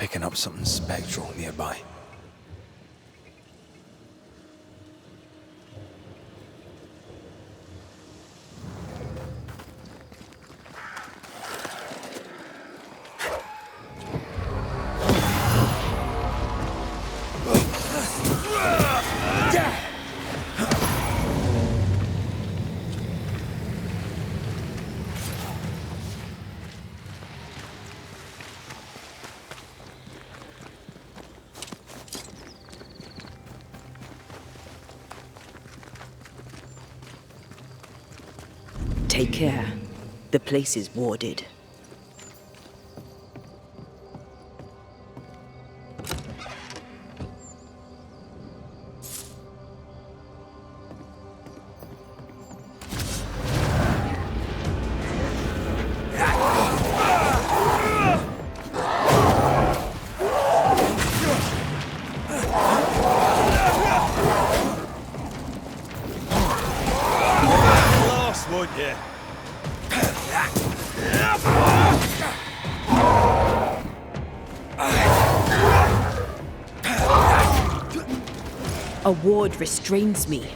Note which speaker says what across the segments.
Speaker 1: picking up something spectral nearby.
Speaker 2: Take care. The place is warded. A ward restrains me.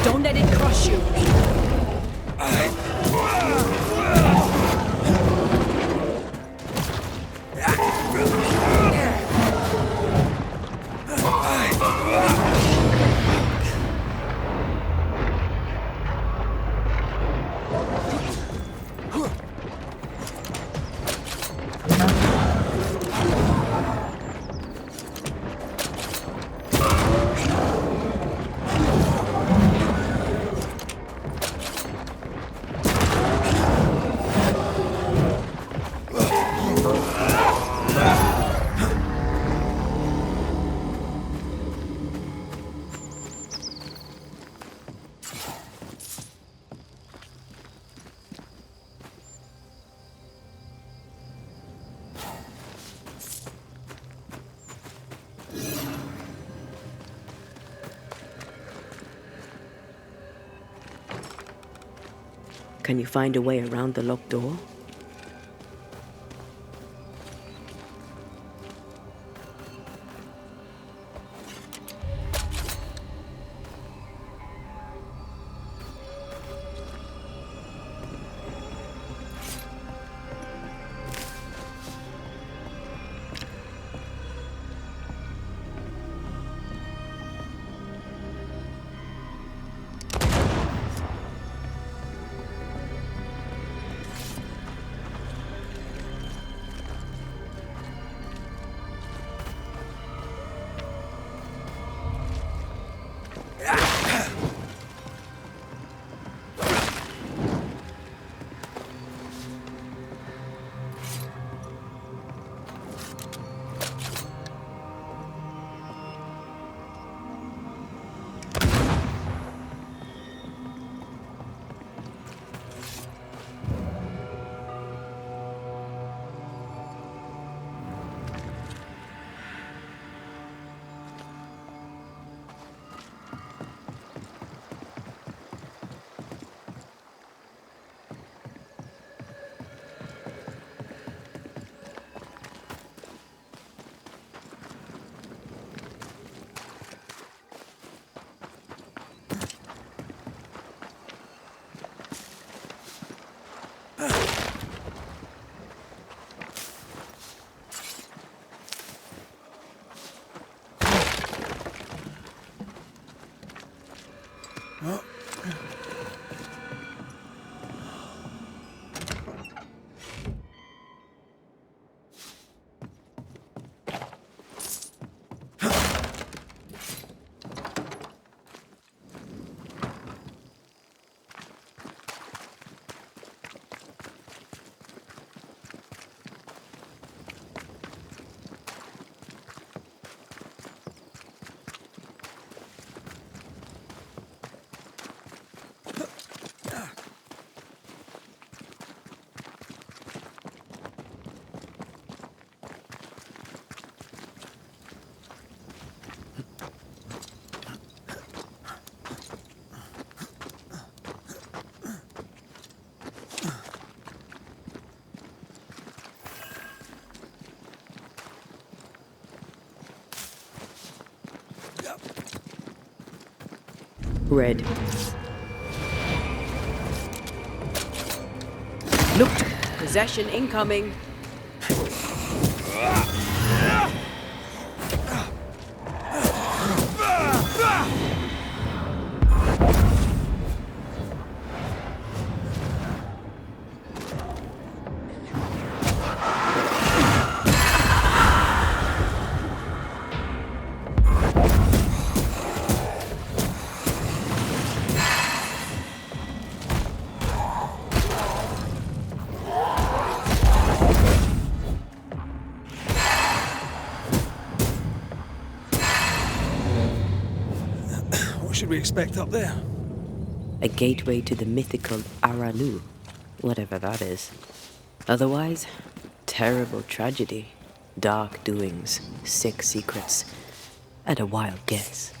Speaker 2: Don't let it crush you. Can you find a way around the locked door? Red. Look! Possession incoming!
Speaker 1: What should we expect up there?
Speaker 2: A gateway to the mythical Aranu, whatever that is. Otherwise, terrible tragedy, dark doings, sick secrets, and a wild guess.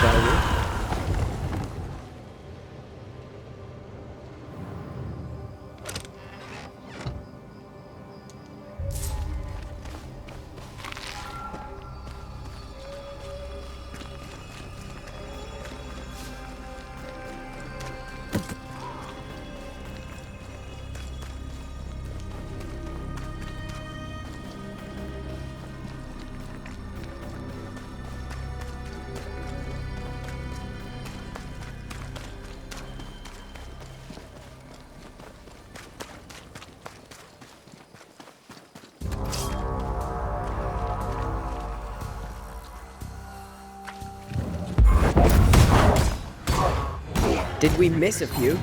Speaker 2: Shall we? Did we miss a few?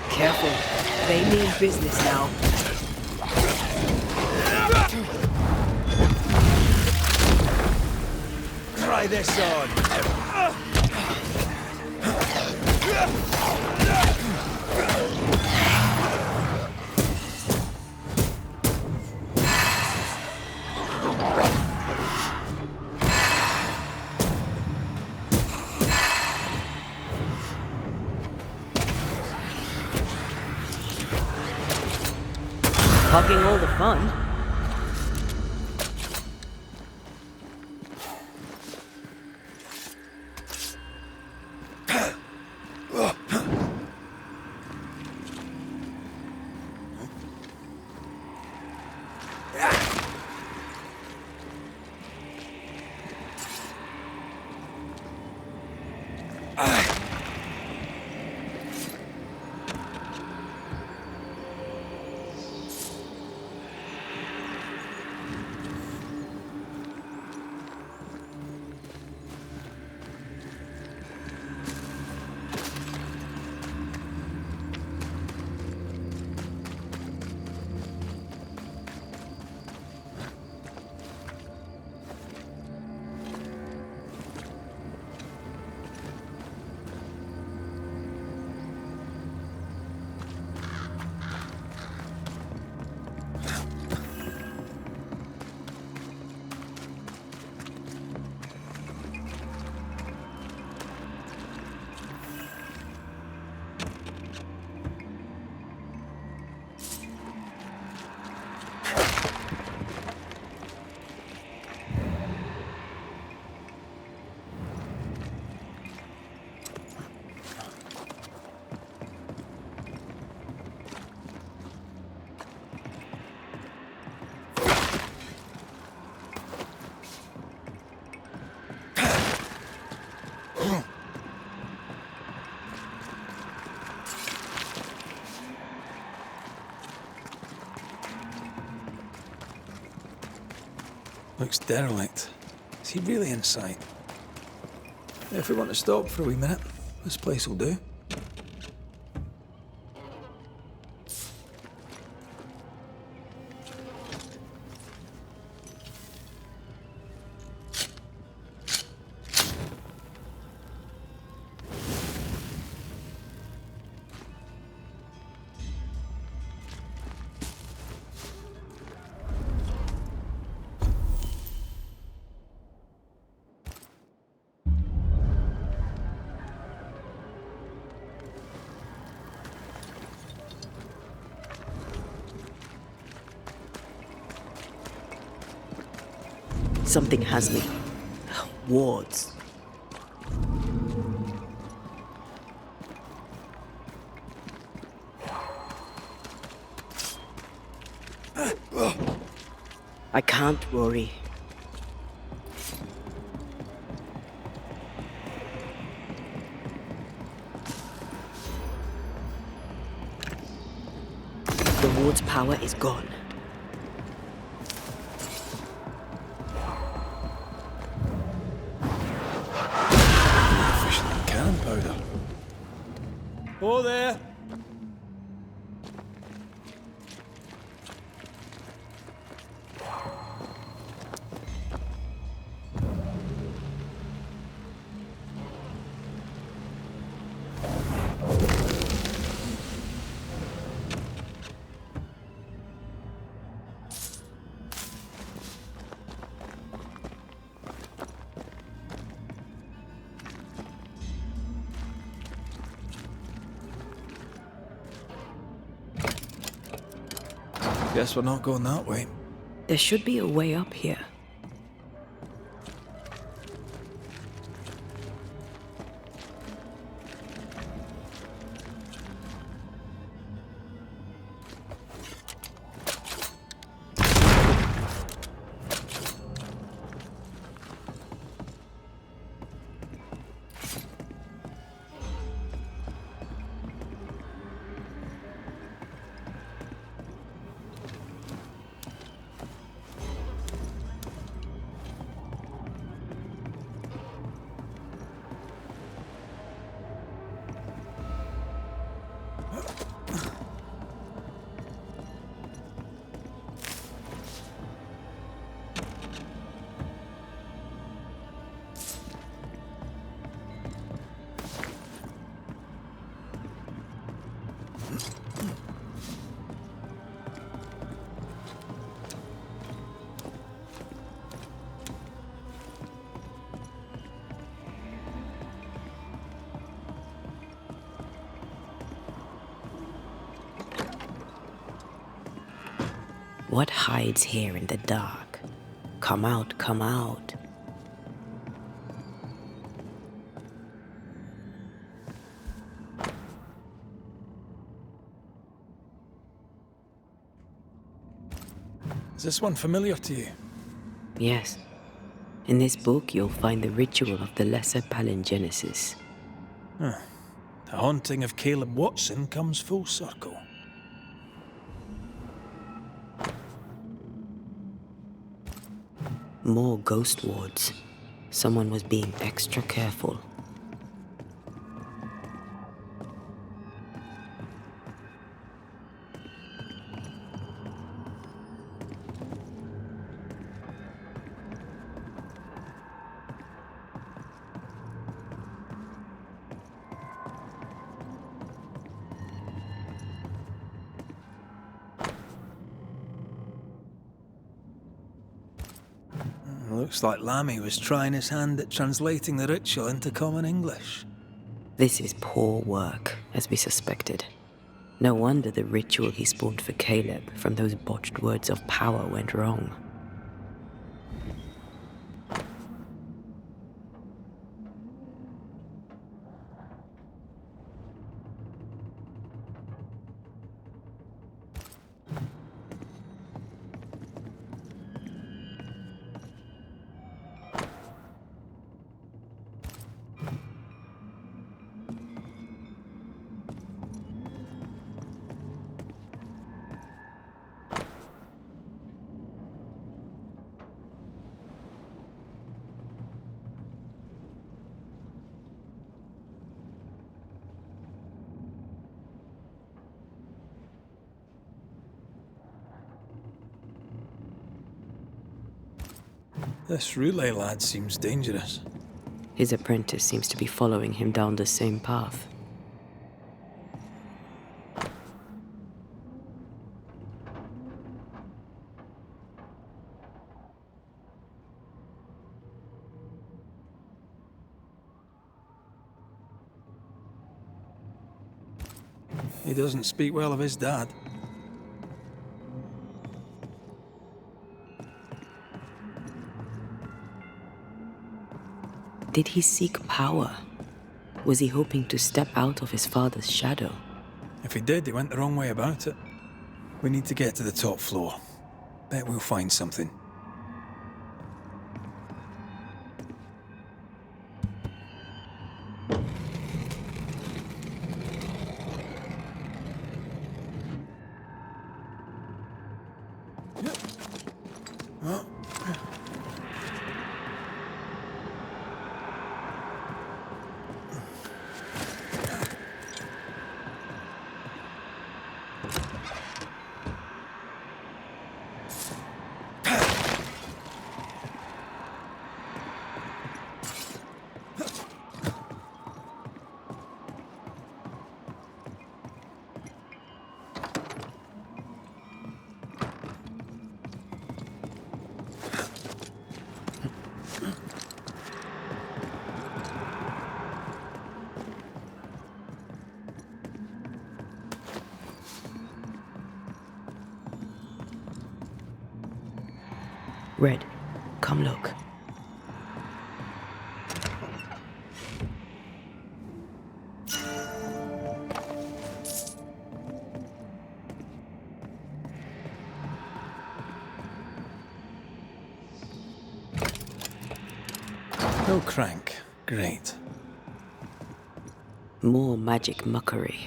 Speaker 2: Careful. They mean business now.
Speaker 1: Try this on.
Speaker 2: Hugging all the fun.
Speaker 1: Looks derelict. Is he really in sight? If we want to stop for a wee minute, this place will do.
Speaker 2: Something has me. Wards. I can't, Rory. The ward's power is gone.
Speaker 1: Efficient than cannon powder. Oh, there! Guess we're not going that way.
Speaker 2: There should be a way up here. What hides here in the dark? Come out, come out.
Speaker 1: Is this one familiar to you?
Speaker 2: Yes. In this book, you'll find the ritual of the Lesser Palingenesis.
Speaker 1: The haunting of Caleb Watson comes full circle.
Speaker 2: More ghost wards. Someone was being extra careful.
Speaker 1: Looks like Lammy was trying his hand at translating the ritual into common English.
Speaker 2: This is poor work, as we suspected. No wonder the ritual he spawned for Caleb from those botched words of power went wrong.
Speaker 1: This relay lad seems dangerous.
Speaker 2: His apprentice seems to be following him down the same path.
Speaker 1: He doesn't speak well of his dad.
Speaker 2: Did he seek power? Was he hoping to step out of his father's shadow?
Speaker 1: If he did, he went the wrong way about it. We need to get to the top floor. Bet we'll find something.
Speaker 2: Red, come look.
Speaker 1: No crank. Great.
Speaker 2: More magic muckery.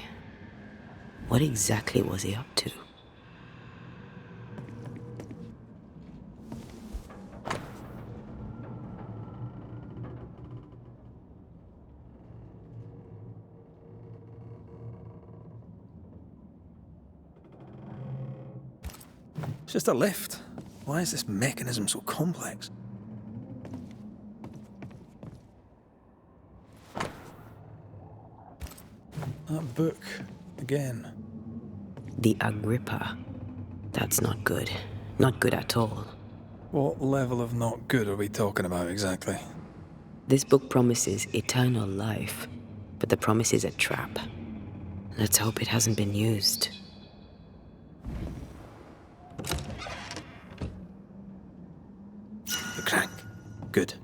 Speaker 2: What exactly was he up to?
Speaker 1: It's just a lift. Why is this mechanism so complex? That book, again.
Speaker 2: The Agrippa. That's not good. Not good at all.
Speaker 1: What level of not good are we talking about exactly?
Speaker 2: This book promises eternal life, but the promise is a trap. Let's hope it hasn't been used.
Speaker 1: The crank. Good.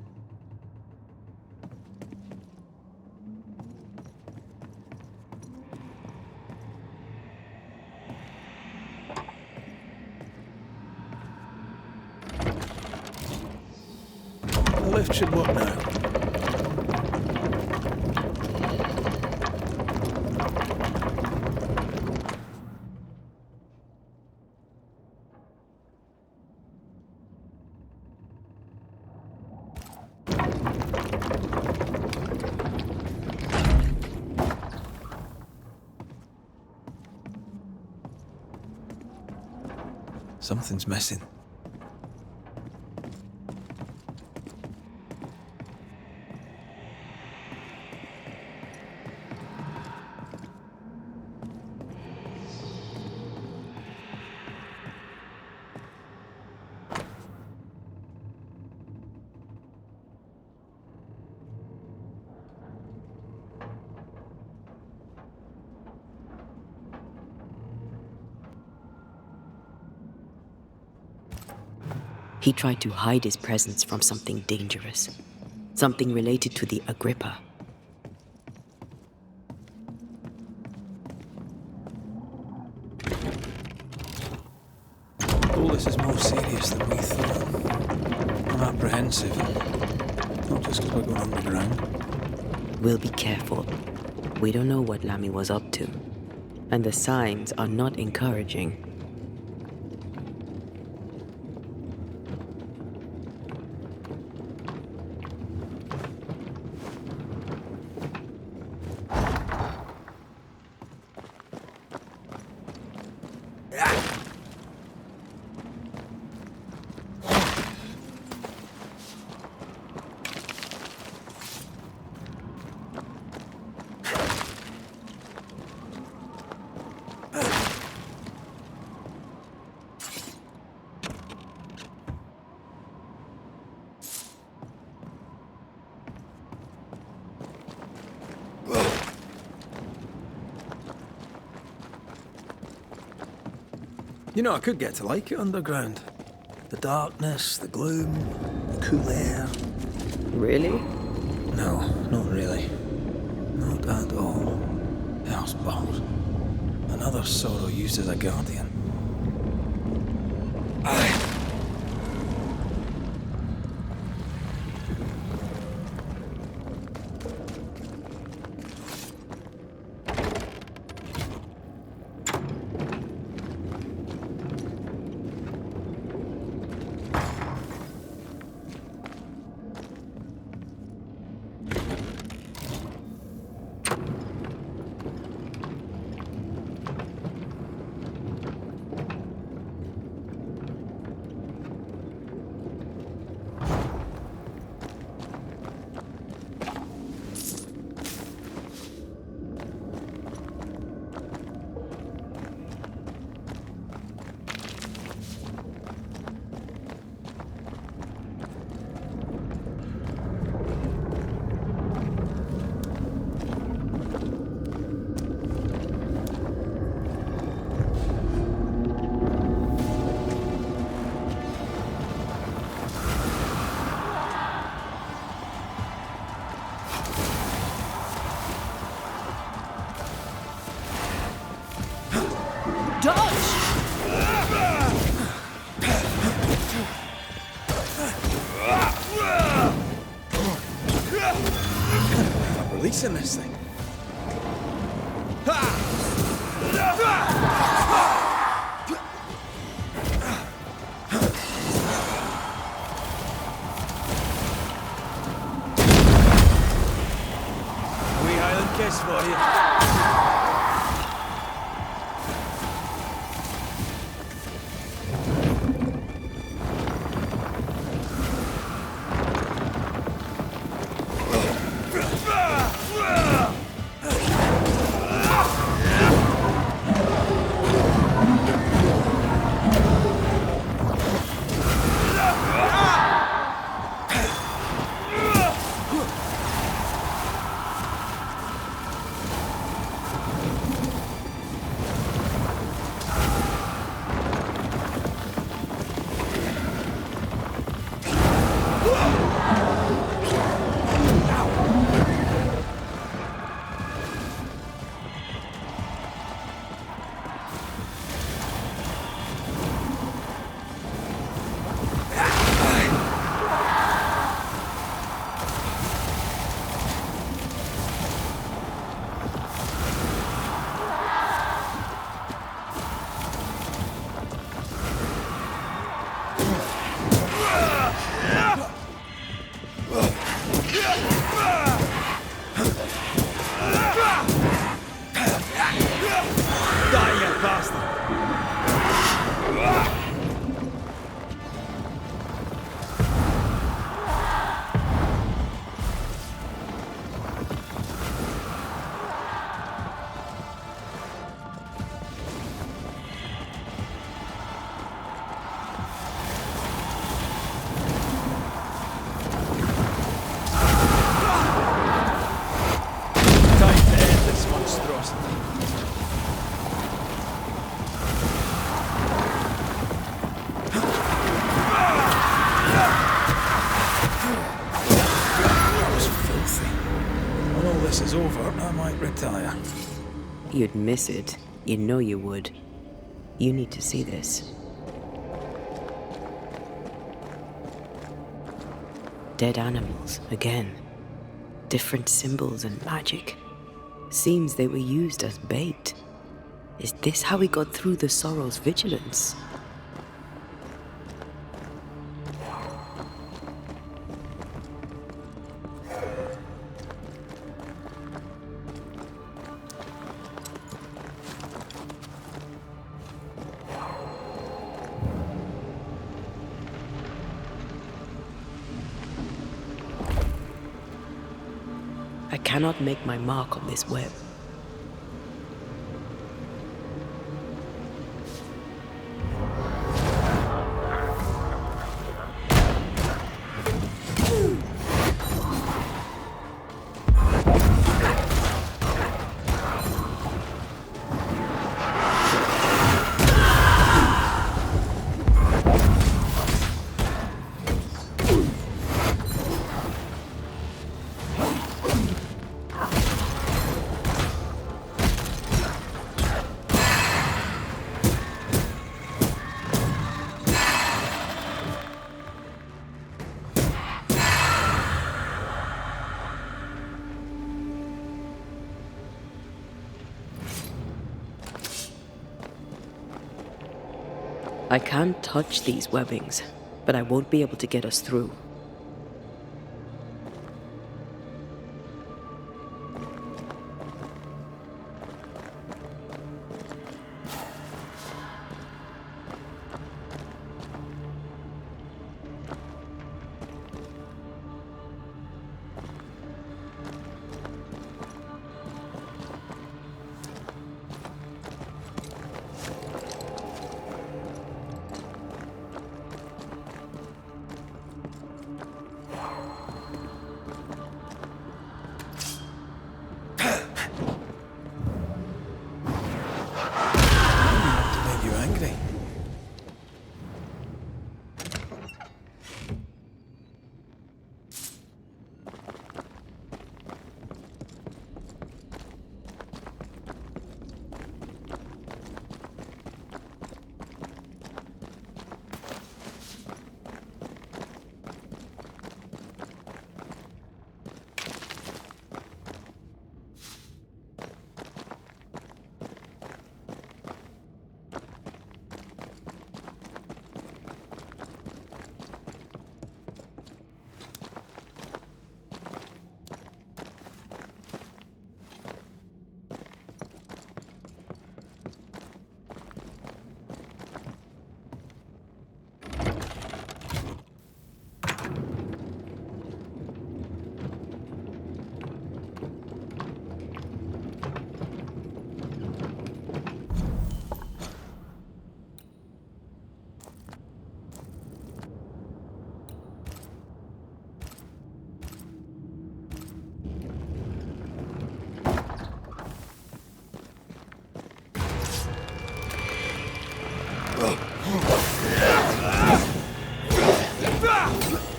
Speaker 1: The lift should work now. Something's missing.
Speaker 2: He tried to hide his presence from something dangerous. Something related to the Agrippa.
Speaker 1: All this is more serious than we thought. I'm apprehensive. Not just because we're going underground.
Speaker 2: We'll be careful. We don't know what Lammy was up to. And the signs are not encouraging.
Speaker 1: You know, I could get to like it underground. The darkness, the gloom, the cool air.
Speaker 2: Really?
Speaker 1: No, not really. Not at all. House balls. Another sorrow used as a guardian. Releasing this thing. Wee Highland kiss for you. Retire.
Speaker 2: You'd miss it. You know you would. You need to see this. Dead animals, again. Different symbols and magic. Seems they were used as bait. Is this how we got through the Sorrow's vigilance? I cannot make my mark on this web. I can't touch these webbings, but I won't be able to get us through.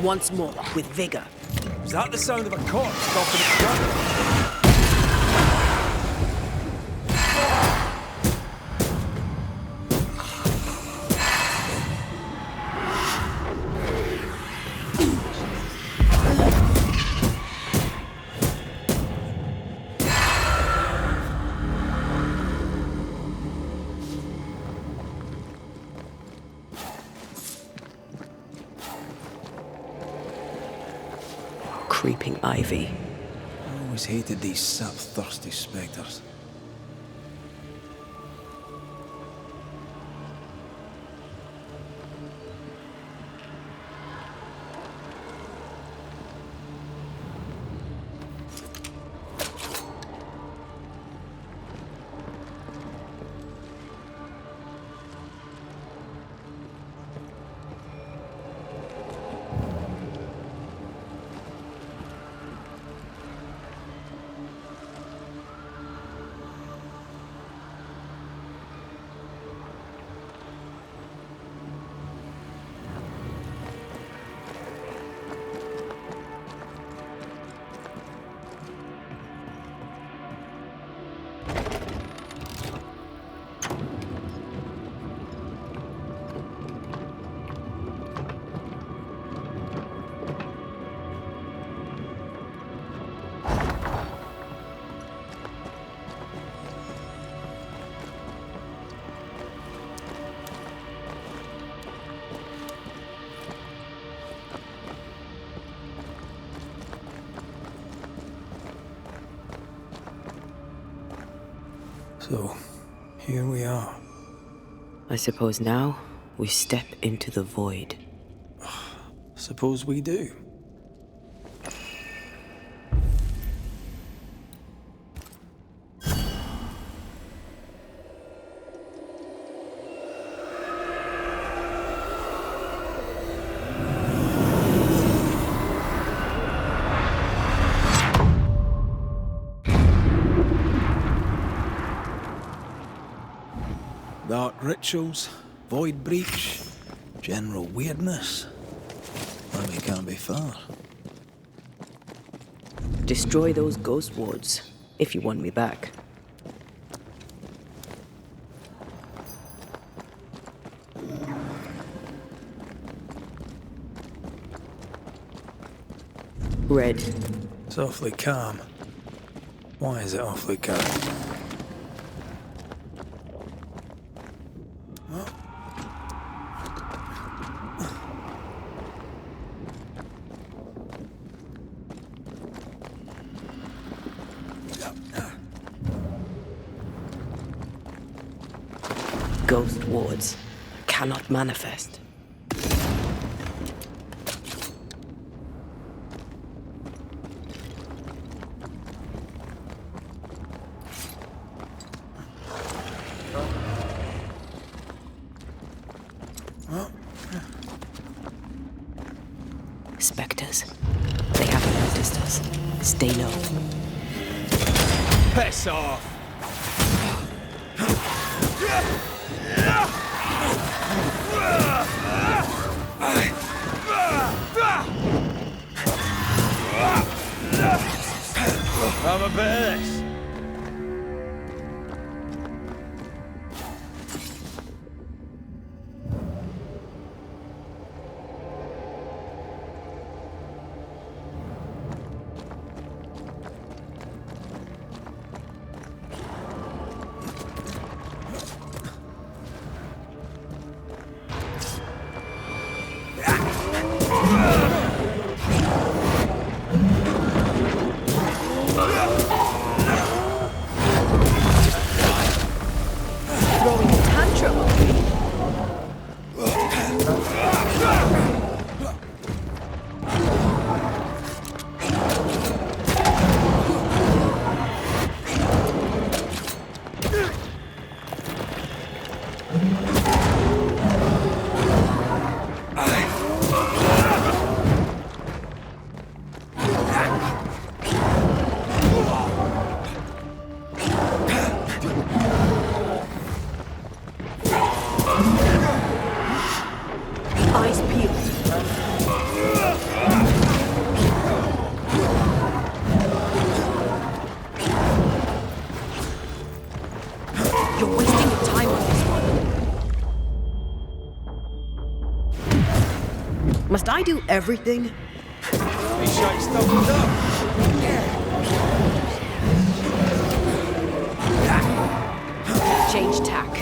Speaker 2: Once more, with vigor.
Speaker 1: Is that the sound of a corpse stopping its gun?
Speaker 2: Creeping ivy.
Speaker 1: I always hated these sap-thirsty spectres. So, here we are.
Speaker 2: I suppose now we step into the void.
Speaker 1: Suppose we do. Dark rituals, void breach, general weirdness. Well, we can't be far.
Speaker 2: Destroy those ghost wards, if you want me back. Red.
Speaker 1: It's awfully calm. Why is it awfully calm?
Speaker 2: ghost wards cannot manifest. Spectres. They haven't noticed us. Stay low.
Speaker 1: Piss off! Have a bit of this.
Speaker 2: Must I do everything?
Speaker 1: He shut stuff up.
Speaker 2: Change tack.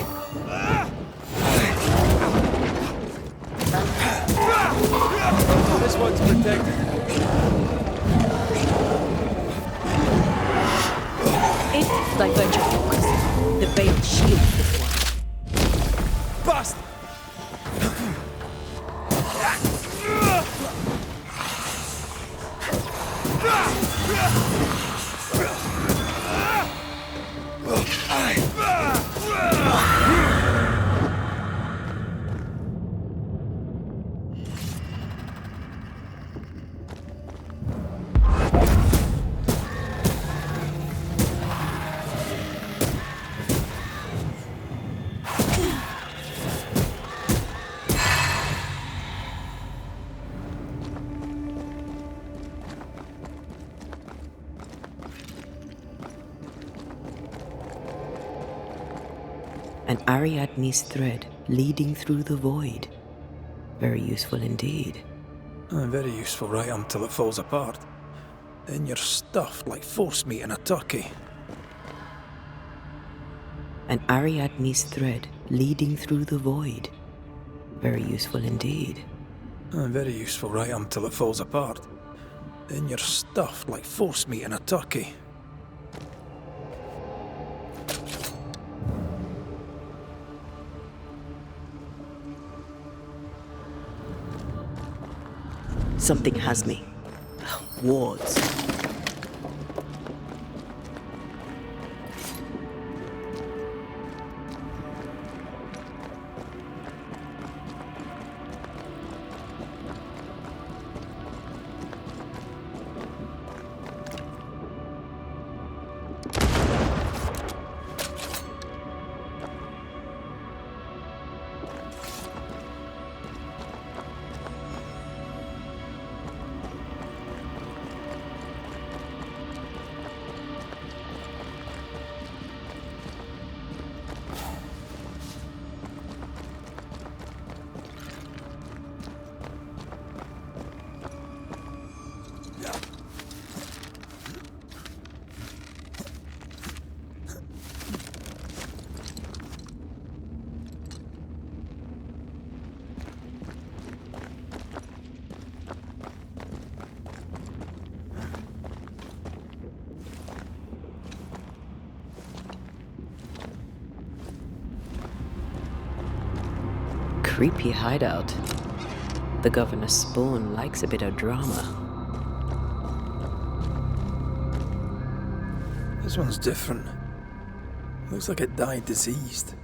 Speaker 1: This one's protected.
Speaker 2: It divert your focus. The veiled shield this one.
Speaker 1: Bust!
Speaker 2: An Ariadne's thread leading through the void. Very useful indeed.
Speaker 1: Very useful right until it falls apart. Then you're stuffed like force meat in a turkey.
Speaker 2: An Ariadne's thread leading through the void. Very useful indeed.
Speaker 1: Very useful right until it falls apart. Then you're stuffed like force meat in a turkey.
Speaker 2: Something has me. Wards. creepy hideout. The governor's spawn likes a bit of drama.
Speaker 1: This one's different. Looks like it died diseased.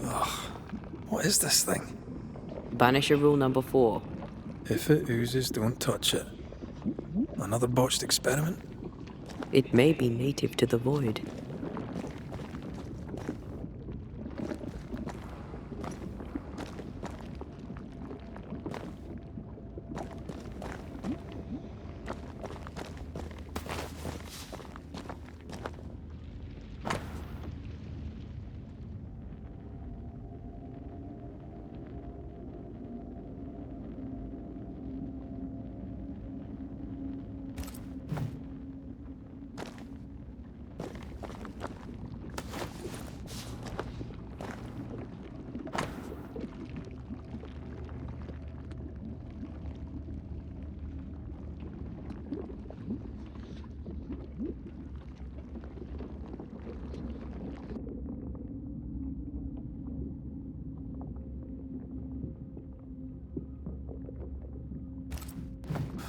Speaker 1: Ugh. What is this thing?
Speaker 2: Banisher rule number 4.
Speaker 1: If it oozes, don't touch it. Another botched experiment?
Speaker 2: It may be native to the void.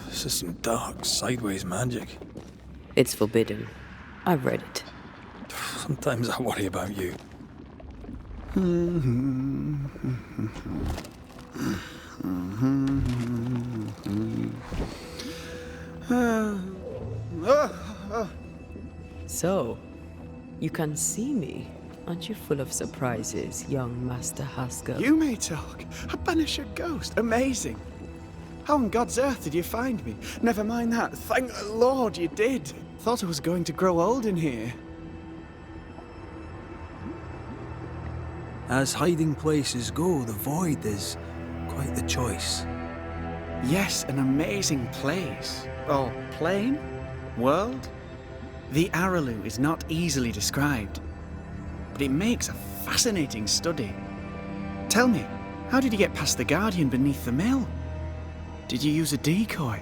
Speaker 1: This is some dark, sideways magic.
Speaker 2: It's forbidden. I've read it.
Speaker 1: Sometimes I worry about you.
Speaker 2: So, you can see me. Aren't you full of surprises, young Master Haskell?
Speaker 3: You may talk. A Banisher ghost. Amazing. How on God's earth did you find me? Never mind that. Thank the Lord you did. Thought I was going to grow old in here.
Speaker 1: As hiding places go, the void is quite the choice.
Speaker 3: Yes, an amazing place. Or plane? World? The Araloo is not easily described, but it makes a fascinating study. Tell me, how did you get past the Guardian beneath the mill? Did you use a decoy?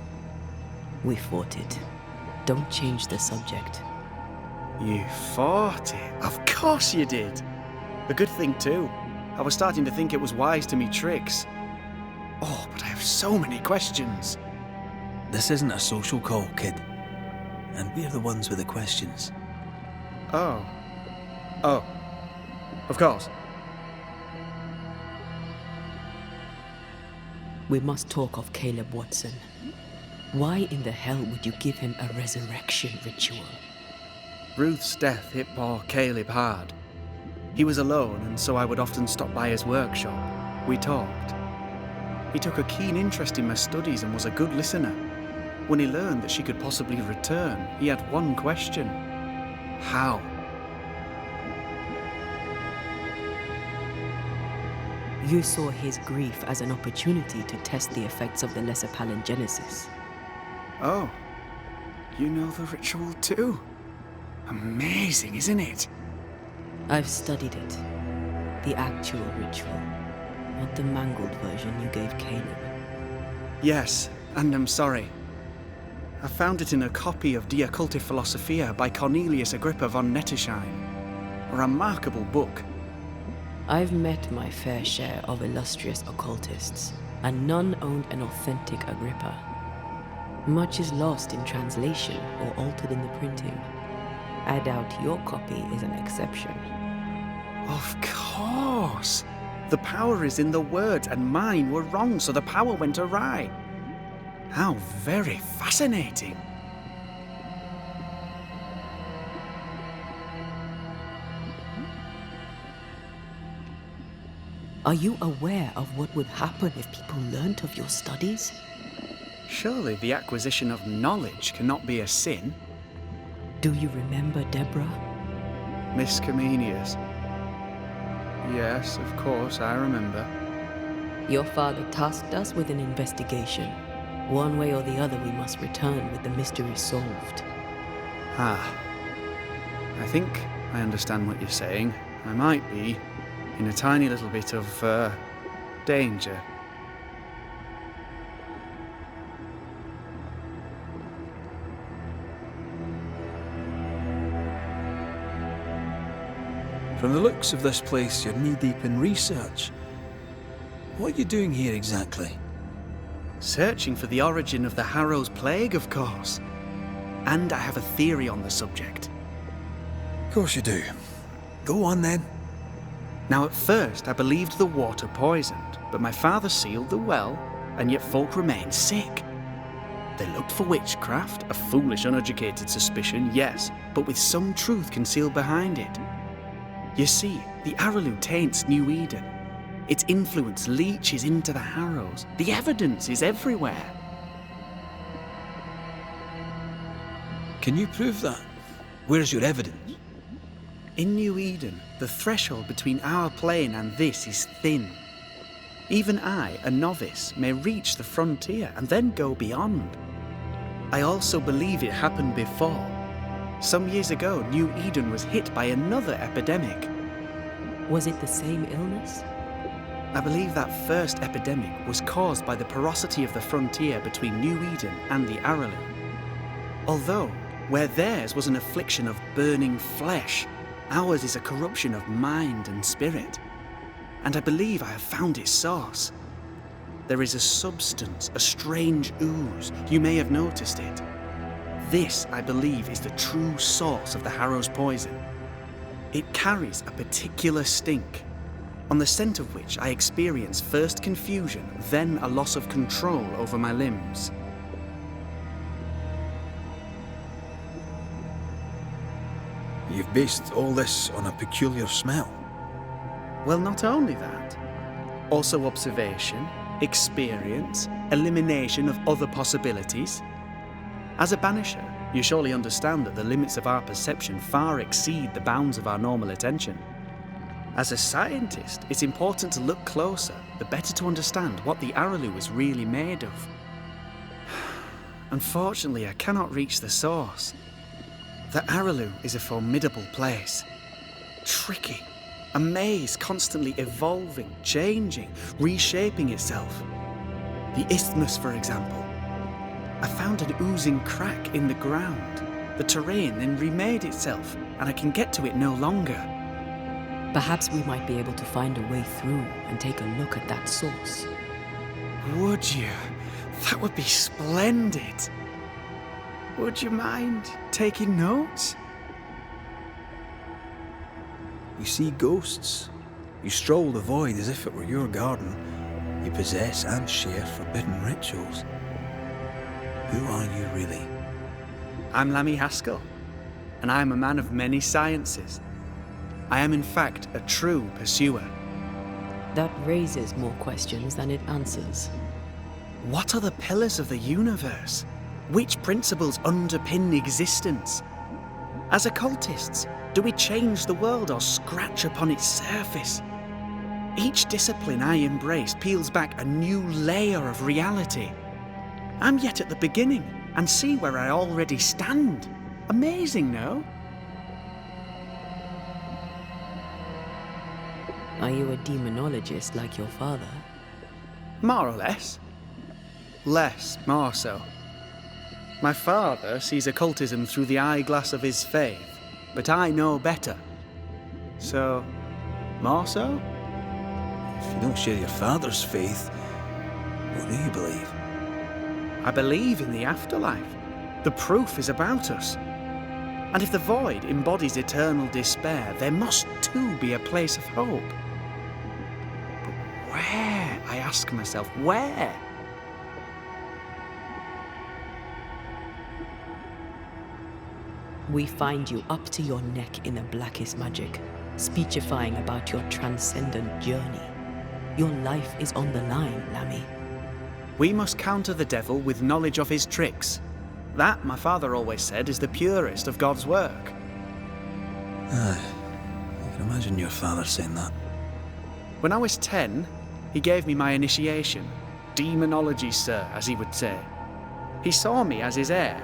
Speaker 2: We fought it. Don't change the subject.
Speaker 3: You fought it? Of course you did. A good thing too. I was starting to think it was wise to me tricks. Oh, but I have so many questions.
Speaker 1: This isn't a social call, kid. And we're the ones with the questions.
Speaker 3: Oh. Oh. Of course.
Speaker 2: We must talk of Caleb Watson. Why in the hell would you give him a resurrection ritual?
Speaker 3: Ruth's death hit poor Caleb hard. He was alone, and so I would often stop by his workshop. We talked. He took a keen interest in my studies and was a good listener. When he learned that she could possibly return, he had one question. How?
Speaker 2: You saw his grief as an opportunity to test the effects of the lesser palingenesis.
Speaker 3: Oh. You know the ritual too? Amazing, isn't it?
Speaker 2: I've studied it. The actual ritual, not the mangled version you gave Caleb.
Speaker 3: Yes, and I'm sorry. I found it in a copy of Die Occulte Philosophia by Cornelius Agrippa von Nettersheim. A remarkable book.
Speaker 2: I've met my fair share of illustrious occultists, and none owned an authentic Agrippa. Much is lost in translation or altered in the printing. I doubt your copy is an exception.
Speaker 3: Of course! The power is in the words, and mine were wrong, so the power went awry. How very fascinating!
Speaker 2: Are you aware of what would happen if people learnt of your studies?
Speaker 3: Surely the acquisition of knowledge cannot be a sin.
Speaker 2: Do you remember Deborah?
Speaker 3: Miss Comenius. Yes, of course, I remember.
Speaker 2: Your father tasked us with an investigation. One way or the other, we must return with the mystery solved.
Speaker 3: Ah. I think I understand what you're saying. I might be in a tiny little bit of, danger.
Speaker 1: From the looks of this place, you're knee-deep in research. What are you doing here exactly?
Speaker 3: Searching for the origin of the Harrow's plague, of course. And I have a theory on the subject.
Speaker 1: Of course you do. Go on then.
Speaker 3: Now, at first, I believed the water poisoned, but my father sealed the well, and yet folk remained sick. They looked for witchcraft, a foolish, uneducated suspicion, yes, but with some truth concealed behind it. You see, the Araloo taints New Eden. Its influence leaches into the Harrows. The evidence is everywhere.
Speaker 1: Can you prove that? Where's your evidence?
Speaker 3: In New Eden, the threshold between our plane and this is thin. Even I, a novice, may reach the frontier and then go beyond. I also believe it happened before. Some years ago, New Eden was hit by another epidemic.
Speaker 2: Was it the same illness?
Speaker 3: I believe that first epidemic was caused by the porosity of the frontier between New Eden and the Araloo. Although, where theirs was an affliction of burning flesh, ours is a corruption of mind and spirit. And I believe I have found its source. There is a substance, a strange ooze. You may have noticed it. This, I believe, is the true source of the Harrow's poison. It carries a particular stink, on the scent of which I experience first confusion, then a loss of control over my limbs.
Speaker 1: You've based all this on a peculiar smell.
Speaker 3: Well, not only that. Also observation, experience, elimination of other possibilities. As a Banisher, you surely understand that the limits of our perception far exceed the bounds of our normal attention. As a scientist, it's important to look closer, the better to understand what the Araloo is really made of. Unfortunately, I cannot reach the source. The Araloo is a formidable place. Tricky. A maze constantly evolving, changing, reshaping itself. The isthmus, for example. I found an oozing crack in the ground. The terrain then remade itself, and I can get to it no longer.
Speaker 2: Perhaps we might be able to find a way through and take a look at that source.
Speaker 3: Would you? That would be splendid. Would you mind taking notes?
Speaker 1: You see ghosts. You stroll the void as if it were your garden. You possess and share forbidden rituals. Who are you really?
Speaker 3: I'm Lammy Haskell, and I am a man of many sciences. I am in fact a true pursuer.
Speaker 2: That raises more questions than it answers.
Speaker 3: What are the pillars of the universe? Which principles underpin existence? As occultists, do we change the world or scratch upon its surface? Each discipline I embrace peels back a new layer of reality. I'm yet at the beginning and see where I already stand. Amazing, no?
Speaker 2: Are you a demonologist like your father?
Speaker 3: More or less. More so. My father sees occultism through the eyeglass of his faith, but I know better. So, more so?
Speaker 1: If you don't share your father's faith, what do you believe?
Speaker 3: I believe in the afterlife. The proof is about us. And if the void embodies eternal despair, there must too be a place of hope. But where? I ask myself, where?
Speaker 2: We find you up to your neck in the blackest magic, speechifying about your transcendent journey. Your life is on the line, Lammy.
Speaker 3: We must counter the devil with knowledge of his tricks. That, my father always said, is the purest of God's work.
Speaker 1: I can imagine your father saying that.
Speaker 3: When I was 10, he gave me my initiation. Demonology, sir, as he would say. He saw me as his heir.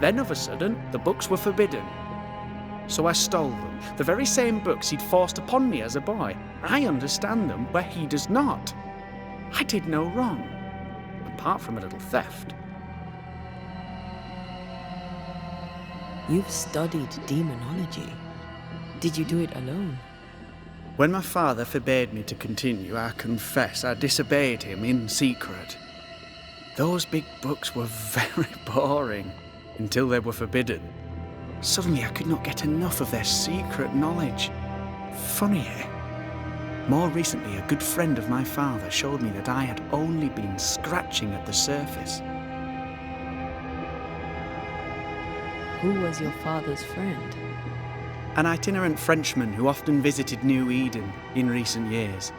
Speaker 3: Then, of a sudden, the books were forbidden. So I stole them, the very same books he'd forced upon me as a boy. I understand them where he does not. I did no wrong, apart from a little theft.
Speaker 2: You've studied demonology. Did you do it alone?
Speaker 3: When my father forbade me to continue, I confess I disobeyed him in secret. Those big books were very boring until they were forbidden. Suddenly I could not get enough of their secret knowledge. Funny, eh? More recently, a good friend of my father showed me that I had only been scratching at the surface.
Speaker 2: Who was your father's friend?
Speaker 3: An itinerant Frenchman who often visited New Eden in recent years.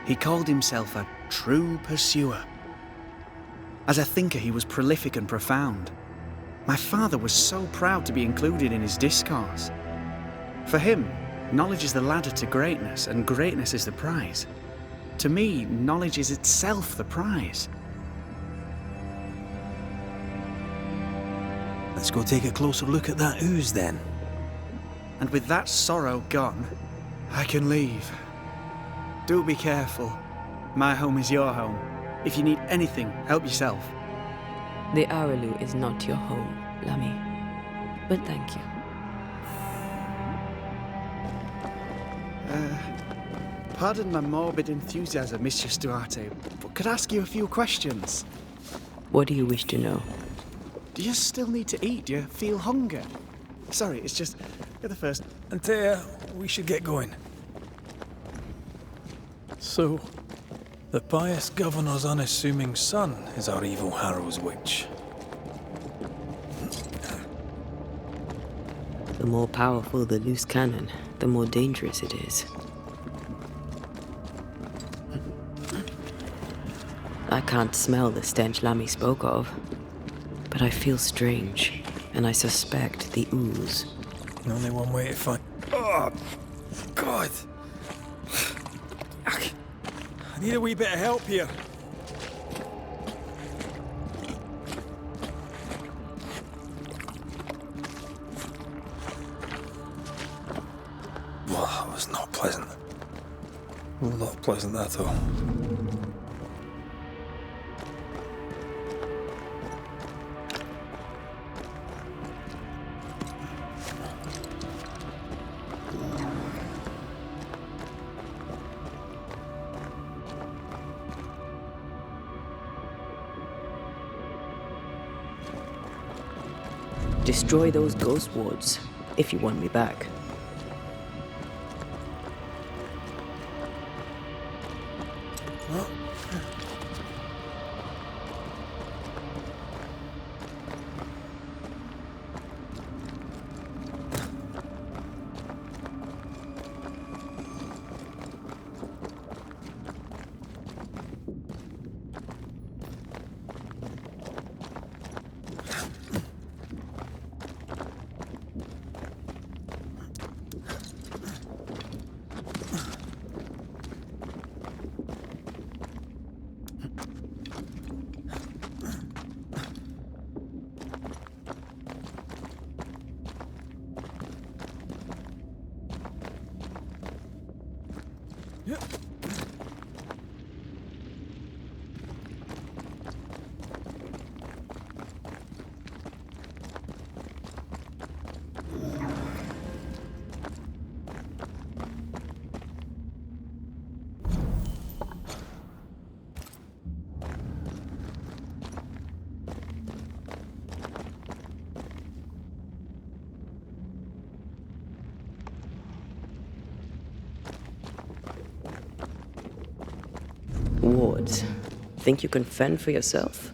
Speaker 3: He called himself a true pursuer. As a thinker, he was prolific and profound. My father was so proud to be included in his discourse. For him, knowledge is the ladder to greatness, and greatness is the prize. To me, knowledge is itself the prize.
Speaker 1: Let's go take a closer look at that ooze then.
Speaker 3: And with that sorrow gone, I can leave. Do be careful. My home is your home. If you need anything, help yourself.
Speaker 2: The Araloo is not your home, Lamy. But thank you.
Speaker 3: Pardon my morbid enthusiasm, Mistress Duarte, but could I ask you a few questions?
Speaker 2: What do you wish to know?
Speaker 3: Do you still need to eat? Do you feel hunger? Sorry, it's just... You're the first...
Speaker 1: Antea, we should get going. So, the pious governor's unassuming son is our evil Harrow's witch.
Speaker 2: The more powerful the loose cannon, the more dangerous it is. I can't smell the stench Lamy spoke of, but I feel strange, and I suspect the ooze.
Speaker 1: Only one way to find... Oh, God! I need a wee bit of help here. Well, that was not pleasant. Not pleasant at all.
Speaker 2: Destroy those ghost wards, if you want me back. Wards. Think you can fend for yourself?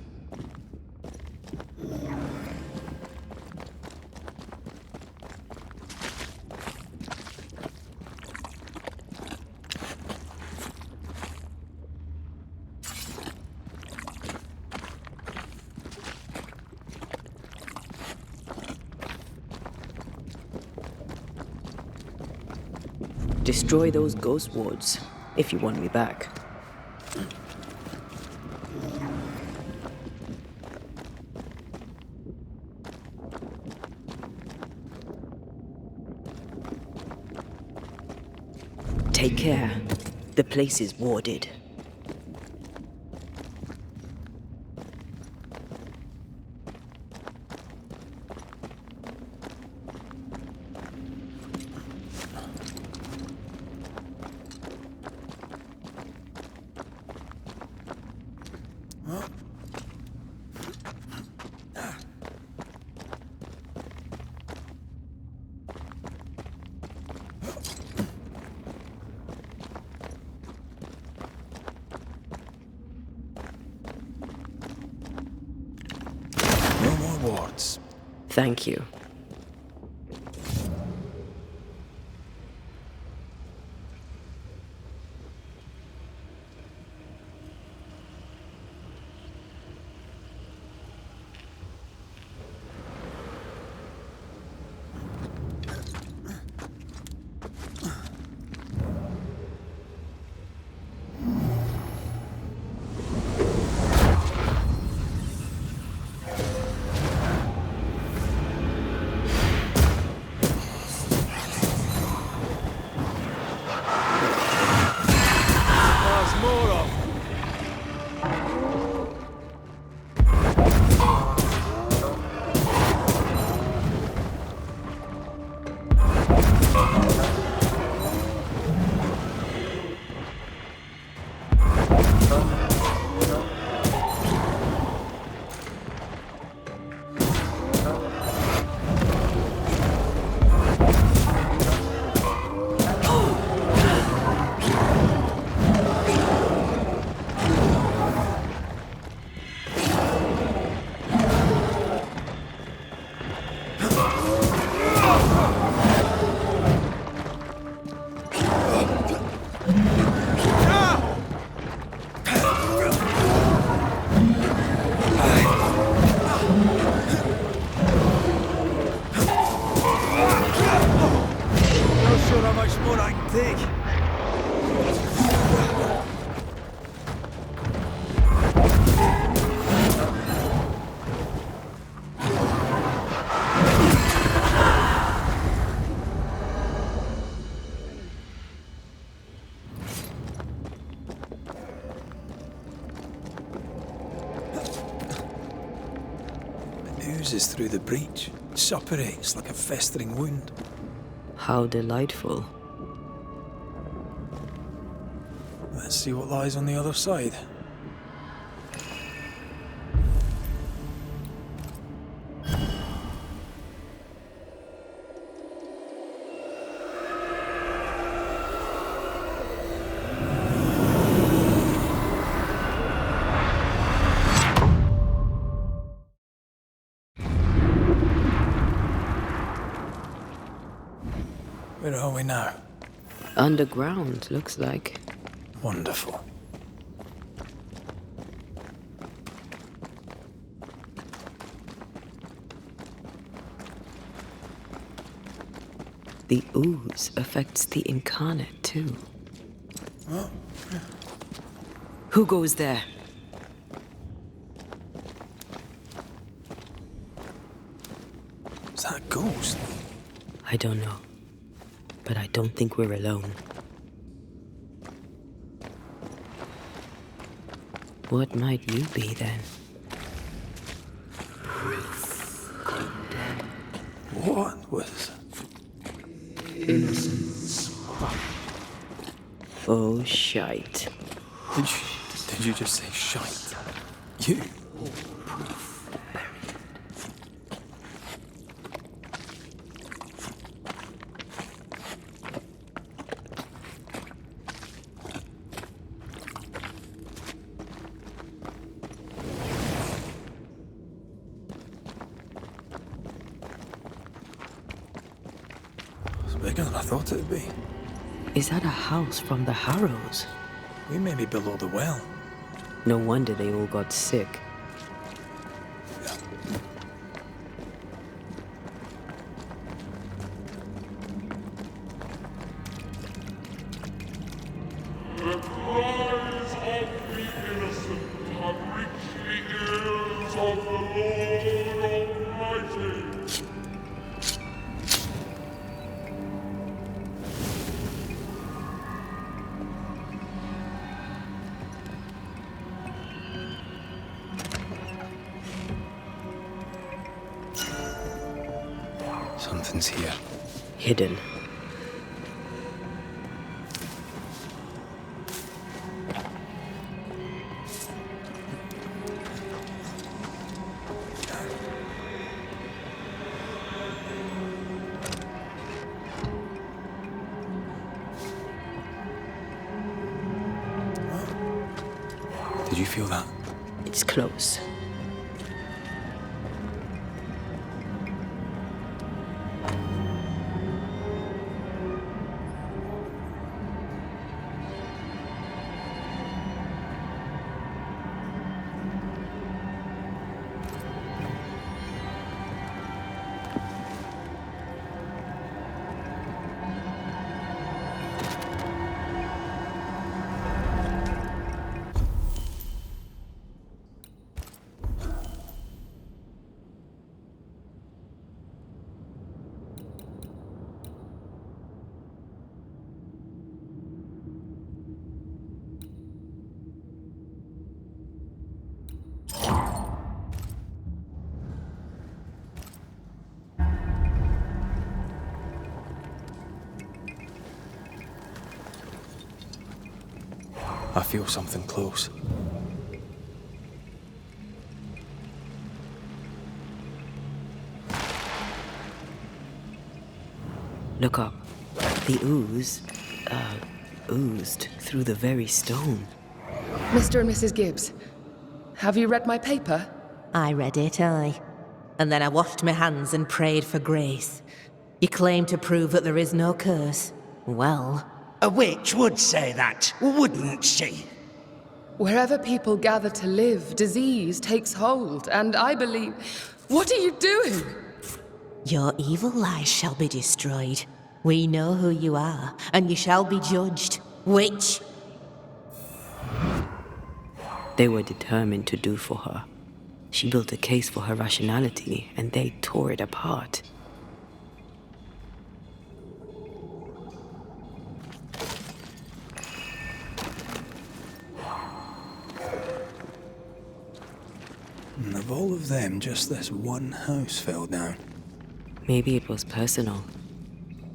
Speaker 2: Destroy those ghost wards, if you want me back. Take care. The place is warded. Thank you.
Speaker 1: Oozes through the breach, suppurates like a festering wound.
Speaker 2: How delightful.
Speaker 1: Let's see what lies on the other side. Where are we now?
Speaker 2: Underground, looks like.
Speaker 1: Wonderful.
Speaker 2: The ooze affects the incarnate, too.
Speaker 1: Oh.
Speaker 2: Who goes there?
Speaker 1: Is that a ghost?
Speaker 2: I don't know. But I don't think we're alone. What might you be, then?
Speaker 1: What was...
Speaker 2: Innocence. Oh, shite.
Speaker 1: Did you just say shite? You? Bigger than I thought it'd be.
Speaker 2: Is that a house from the Harrows?
Speaker 1: We may be below the well.
Speaker 2: No wonder they all got sick.
Speaker 4: The cries of the innocent have reached the ears of the Lord Almighty.
Speaker 1: Something's here.
Speaker 2: Hidden.
Speaker 1: Did you feel that?
Speaker 2: It's close.
Speaker 1: I feel something close.
Speaker 2: Look up. The ooze, oozed through the very stone.
Speaker 5: Mr. and Mrs. Gibbs, have you read my paper?
Speaker 6: I read it, aye. And then I washed my hands and prayed for grace. You claim to prove that there is no curse. Well...
Speaker 7: A witch would say that, wouldn't she?
Speaker 5: Wherever people gather to live, disease takes hold, and I believe... What are you doing?
Speaker 6: Your evil lies shall be destroyed. We know who you are, and you shall be judged. Witch!
Speaker 2: They were determined to do for her. She built a case for her rationality, and they tore it apart.
Speaker 1: And of all of them, just this one house fell down.
Speaker 2: Maybe it was personal.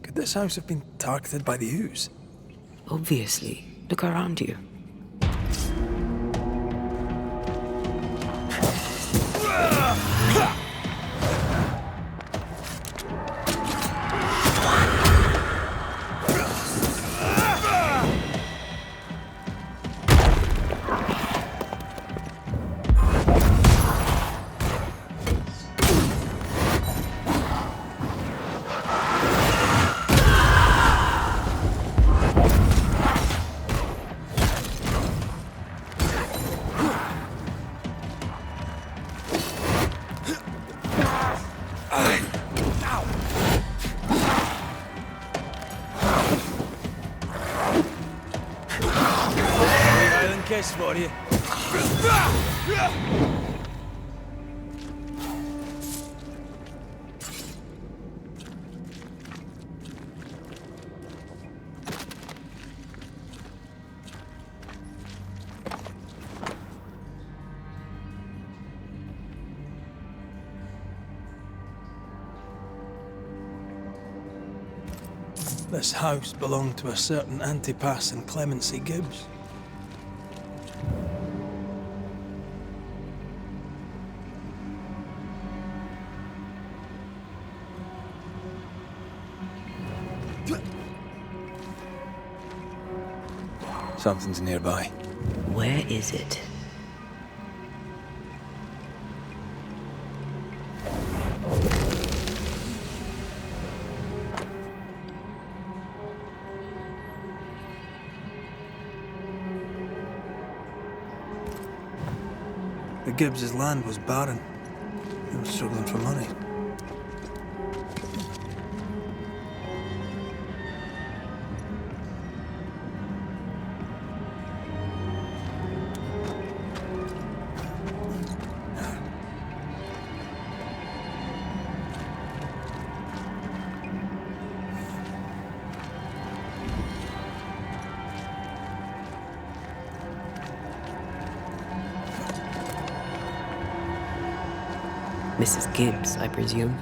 Speaker 1: Could this house have been targeted by the ooze?
Speaker 2: Obviously. Look around you.
Speaker 1: Kiss for you. This house belonged to a certain Antipas and Clemency Gibbs. Something's nearby.
Speaker 2: Where is it?
Speaker 1: The Gibbs' land was barren. They were struggling for money.
Speaker 2: Mrs. Gibbs, I presume.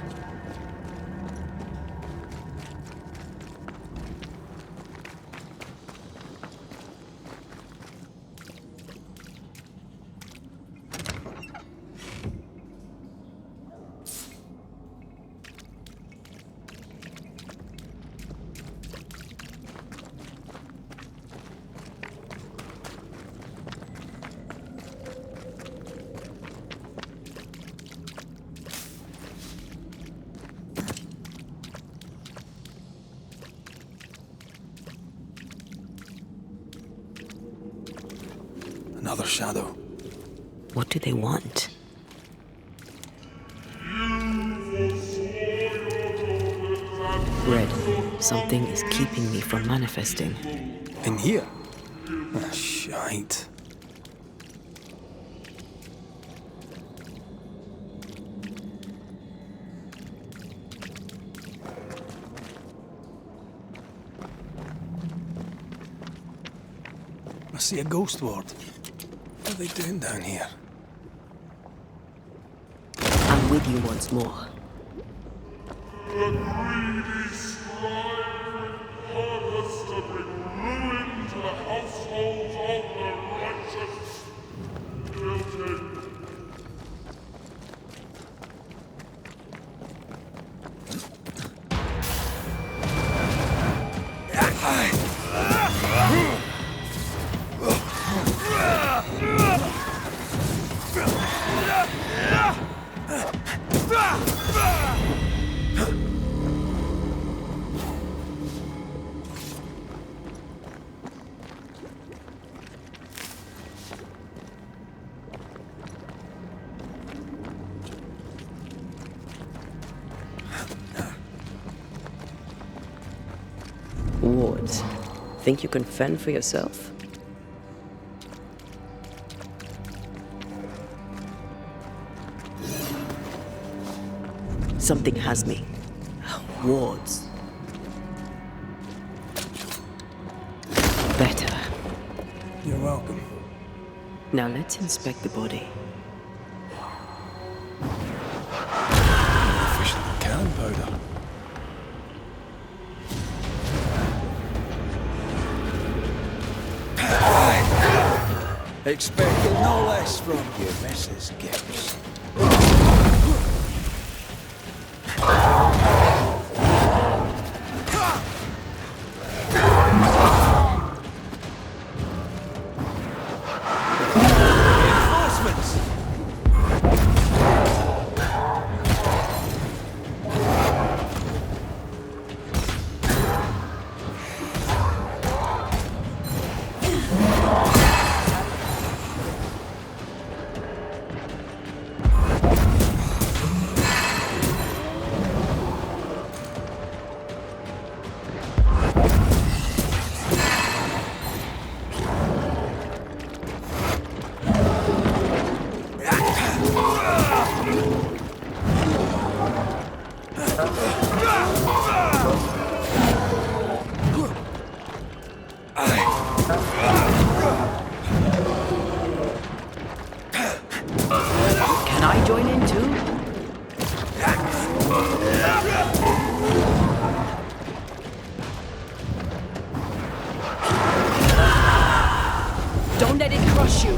Speaker 1: Another shadow.
Speaker 2: What do they want? Red, something is keeping me from manifesting.
Speaker 1: In here? Ah, shite. I see a ghost ward. What are they doing down here?
Speaker 2: I'm with you once more.
Speaker 4: The greedy strive with purpose to bring ruin to the households of their
Speaker 2: Wards. Think you can fend for yourself? Something has me. Wards. Better.
Speaker 1: You're welcome.
Speaker 2: Now let's inspect the body.
Speaker 1: Efficient cannon powder. Expected no less from you, Mrs. Gibbs.
Speaker 2: Can I join in too? Don't let it crush you.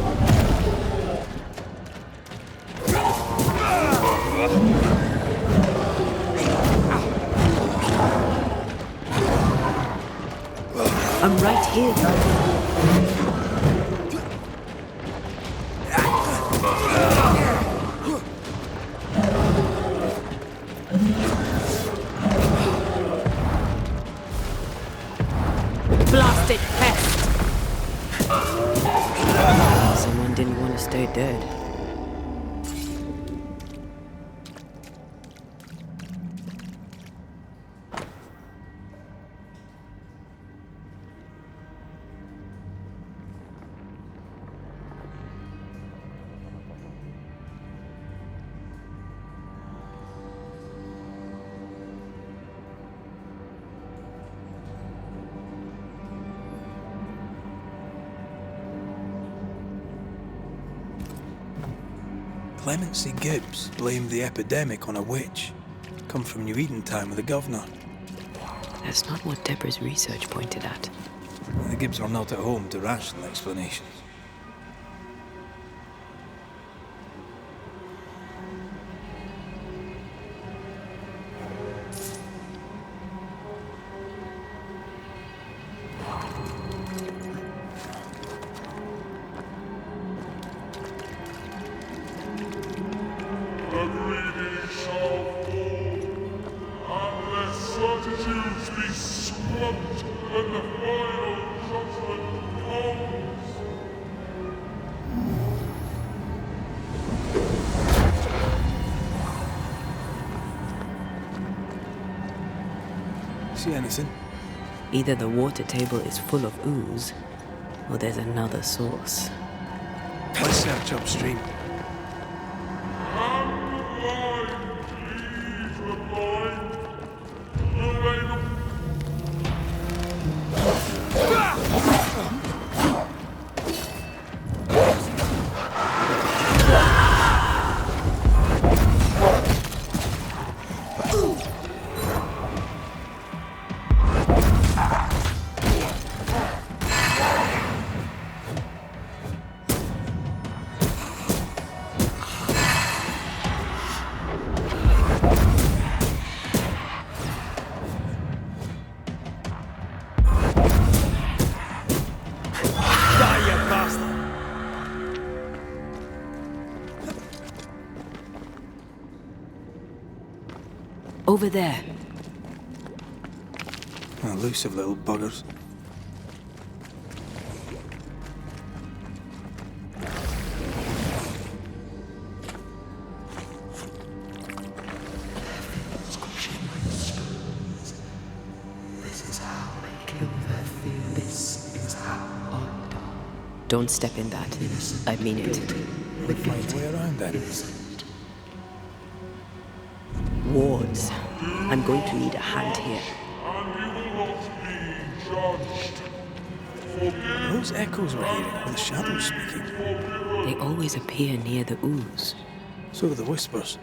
Speaker 2: I'm right here. Blasted pest! Someone didn't want to stay dead.
Speaker 1: Clemency Gibbs blamed the epidemic on a witch. Come from New Eden time with the governor.
Speaker 2: That's not what Deborah's research pointed at.
Speaker 1: The Gibbs are not at home to rational explanations.
Speaker 4: The greedy shall fall, unless certitudes be swamped and the final judgment comes.
Speaker 1: See anything?
Speaker 2: Either the water table is full of ooze, or there's another source.
Speaker 1: Let's search upstream.
Speaker 2: Over there.
Speaker 1: Elusive little buggers.
Speaker 2: Don't step in that. I mean it.
Speaker 1: We'll find a way around then.
Speaker 2: Wards. I'm going to need a hand here.
Speaker 1: Those echoes we're hearing are the shadows speaking.
Speaker 2: They always appear near the ooze.
Speaker 1: So do the whispers.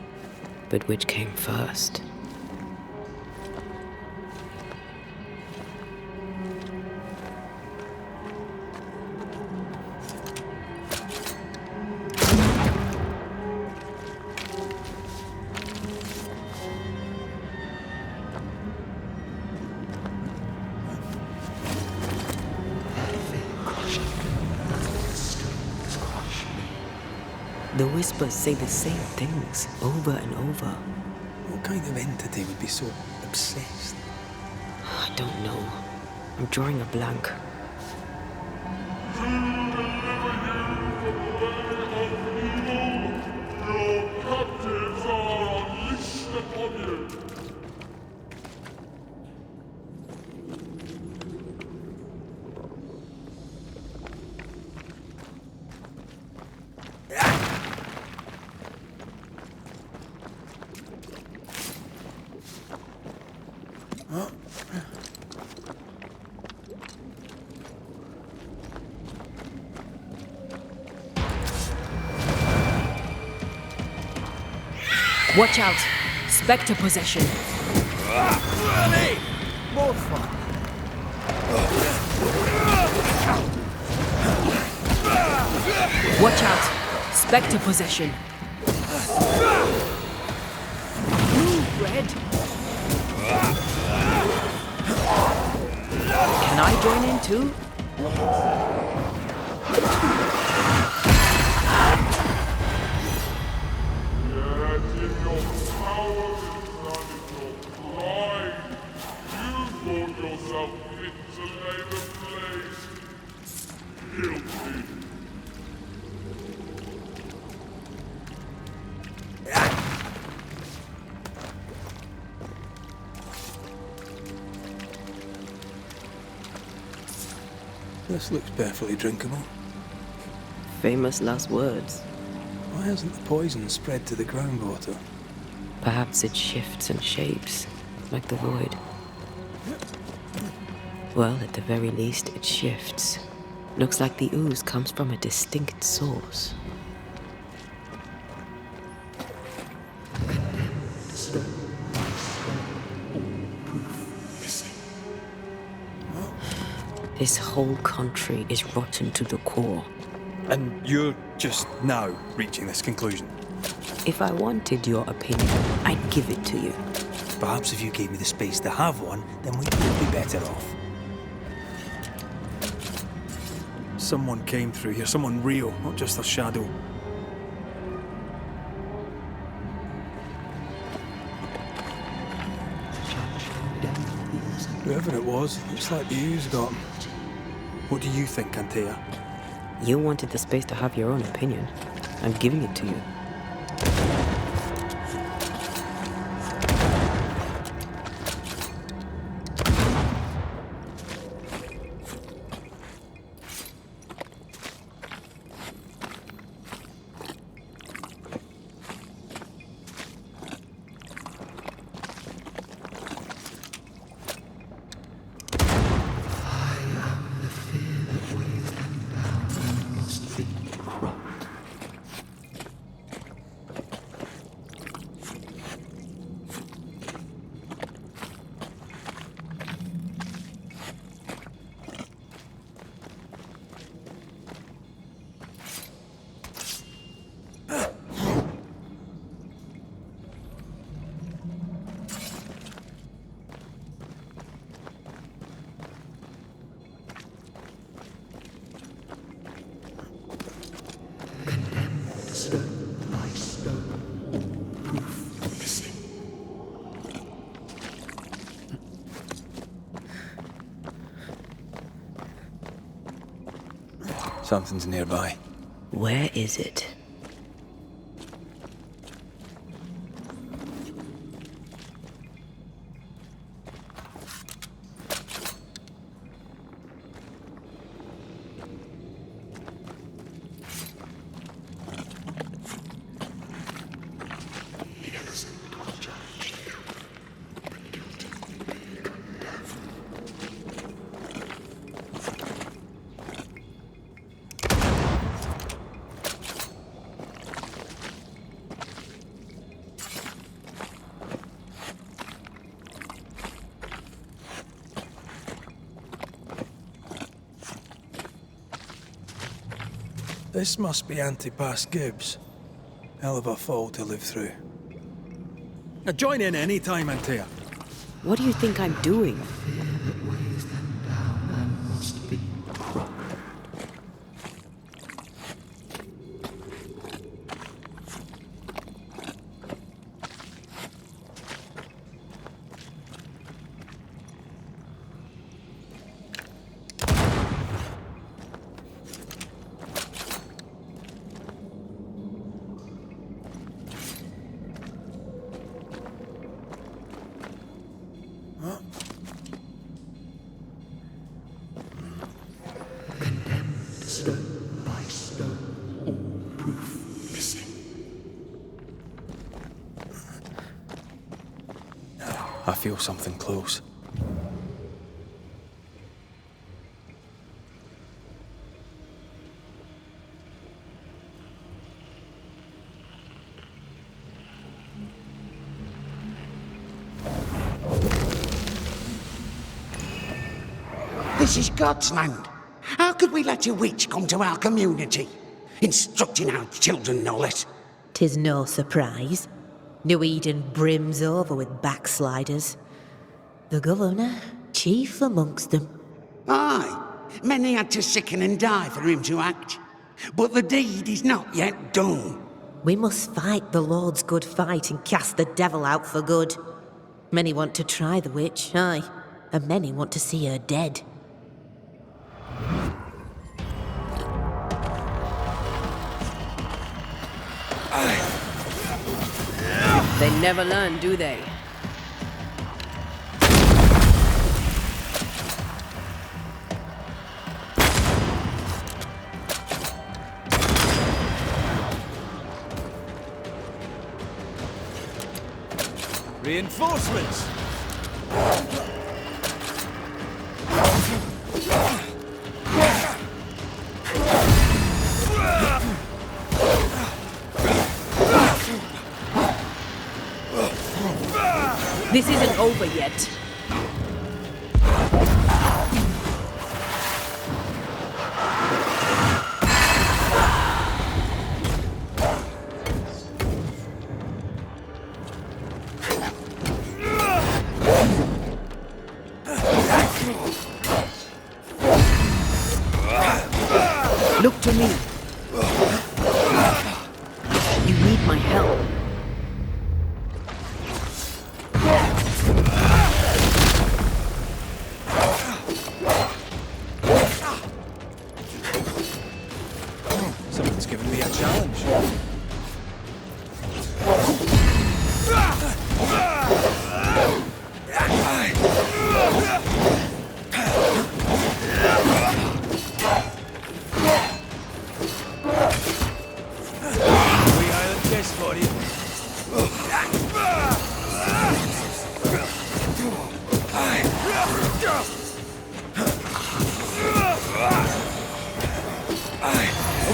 Speaker 2: But which came first? The whispers say the same things over and over.
Speaker 1: What kind of entity would be so obsessed?
Speaker 2: I don't know. I'm drawing a blank.
Speaker 4: Your captives are unleashed upon you.
Speaker 2: Watch out! Spectre possession.
Speaker 1: More fun.
Speaker 2: Watch out! Spectre possession. Move, Red. Can I join in too?
Speaker 1: This looks perfectly drinkable.
Speaker 2: Famous last words.
Speaker 1: Why hasn't the poison spread to the groundwater?
Speaker 2: Perhaps it shifts and shapes, like the void. Well, at the very least, it shifts. Looks like the ooze comes from a distinct source. This whole country is rotten to the core.
Speaker 1: And you're just now reaching this conclusion?
Speaker 2: If I wanted your opinion, I'd give it to you.
Speaker 1: Perhaps if you gave me the space to have one, then we'd both be better off. Someone came through here, someone real, not just a shadow. Whoever it was, looks like the ooze got him. What do you think, Antea?
Speaker 2: You wanted the space to have your own opinion. I'm giving it to you.
Speaker 1: Something's nearby.
Speaker 2: Where is it?
Speaker 1: This must be Antipas Gibbs. Hell of a fall to live through. Now join in any time, Antea.
Speaker 2: What do you think I'm doing?
Speaker 1: I feel something close.
Speaker 7: This is God's land. How could we let a witch come to our community? Instructing our children, no less.
Speaker 6: 'Tis no surprise. New Eden brims over with backsliders. The governor, chief amongst them.
Speaker 7: Aye, many had to sicken and die for him to act. But the deed is not yet done.
Speaker 6: We must fight the Lord's good fight and cast the devil out for good. Many want to try the witch, aye, and many want to see her dead.
Speaker 2: They never learn, do they?
Speaker 1: Reinforcements!
Speaker 2: This isn't over yet. Look to me. You need my help.
Speaker 1: Someone's given me a challenge.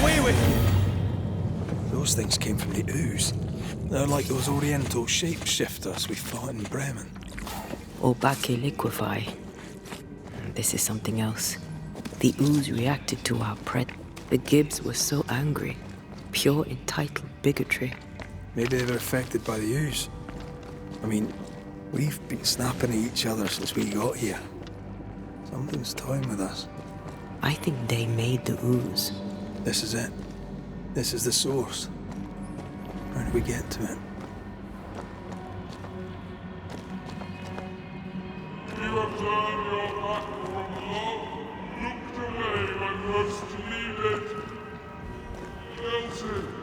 Speaker 1: Away with you! Those things came from the ooze. They're like those Oriental shapeshifters we fought in Bremen.
Speaker 2: Obake liquefy. This is something else. The ooze reacted to our pred. The Gibbs were so angry. Pure entitled bigotry.
Speaker 1: Maybe they were affected by the ooze. I mean, we've been snapping at each other since we got here. Something's toying with us.
Speaker 2: I think they made the ooze.
Speaker 1: This is it. This is the source. How do we get to it?
Speaker 4: You have turned your back from love, looked away when most needed. Elton.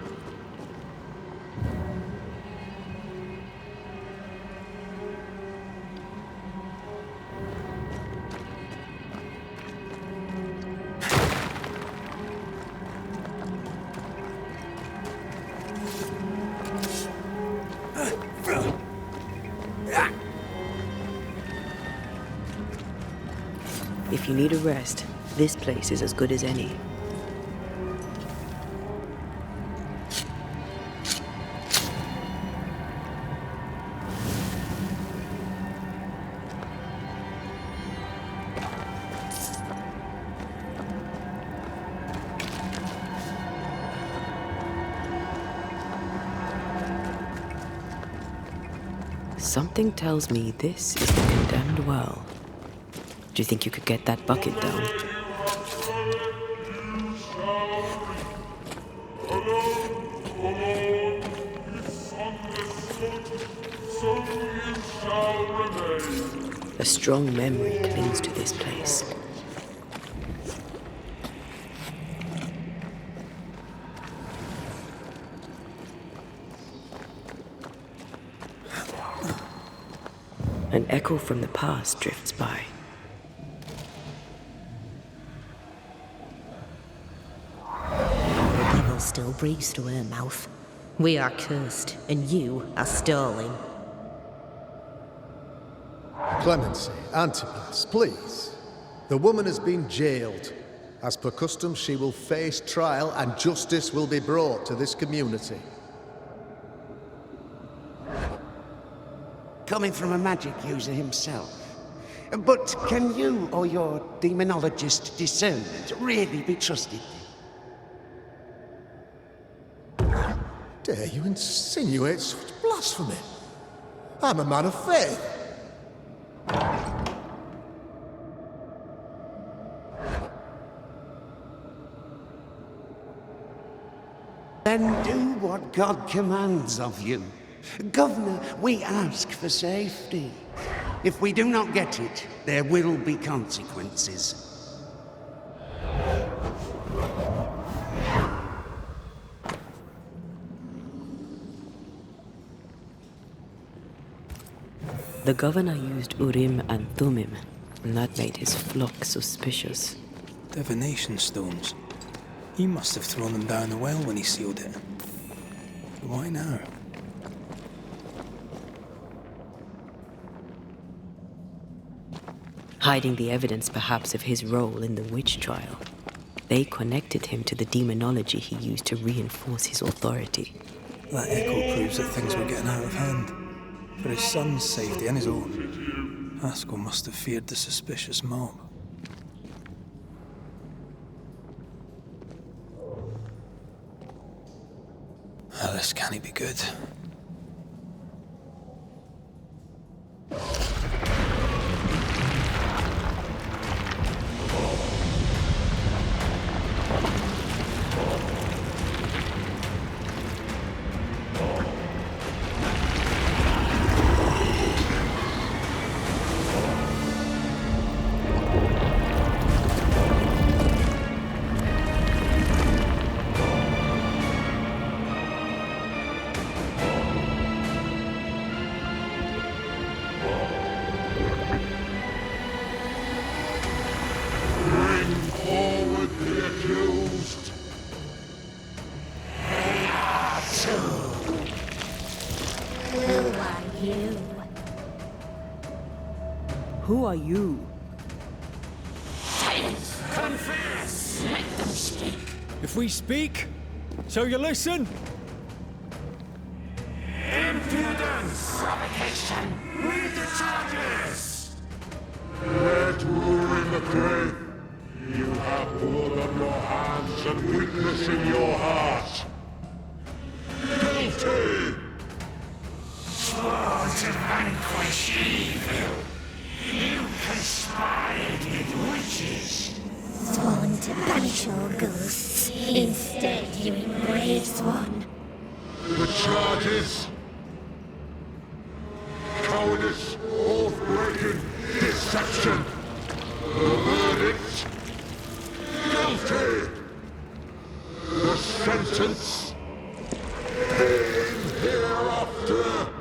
Speaker 2: If you need a rest, this place is as good as any. Something tells me this is the condemned well. Do you think you could get that bucket down? A strong memory clings to this place. An echo from the past drifts by.
Speaker 6: The devil still breathes through her mouth. We are cursed, and you are stalling.
Speaker 8: Clemency, Antipas, please. The woman has been jailed. As per custom, she will face trial and justice will be brought to this community.
Speaker 7: Coming from a magic user himself. But can you or your demonologist discernment really be trusted?
Speaker 8: Dare you insinuate such blasphemy? I'm a man of faith.
Speaker 7: Then do what God commands of you. Governor, we ask for safety. If we do not get it, there will be consequences.
Speaker 2: The governor used Urim and Thummim, and that made his flock suspicious.
Speaker 1: Divination stones. He must have thrown them down the well when he sealed it. Why now?
Speaker 2: Hiding the evidence perhaps of his role in the witch trial. They connected him to the demonology he used to reinforce his authority.
Speaker 1: That echo proves that things were getting out of hand. For his son's safety and his own, Haskell must have feared the suspicious mob. Ah, this can't be good.
Speaker 2: Who are you?
Speaker 7: Confess! Let them speak!
Speaker 9: If we speak, shall you listen?
Speaker 7: Impudence! Provocation! Read the charges!
Speaker 4: Let rule in the grave. You have blood on your hands and weakness in your heart. Guilty!
Speaker 7: Swore to vanquish evil. You conspired with witches.
Speaker 10: Sworn to banish all ghosts. Instead, you embraced one.
Speaker 4: The charges: cowardice, oath-breaking, deception. The verdict: guilty. The sentence: pain hereafter.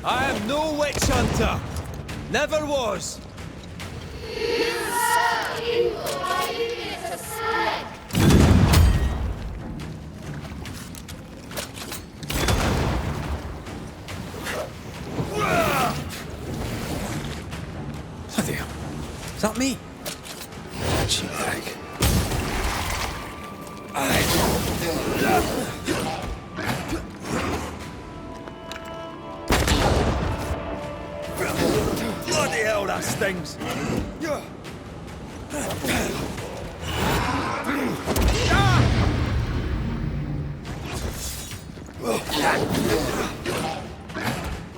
Speaker 9: I am no witch hunter. Never was.
Speaker 1: Bloody hell. Is that me? Cheap bag.
Speaker 9: Bloody hell, that stings.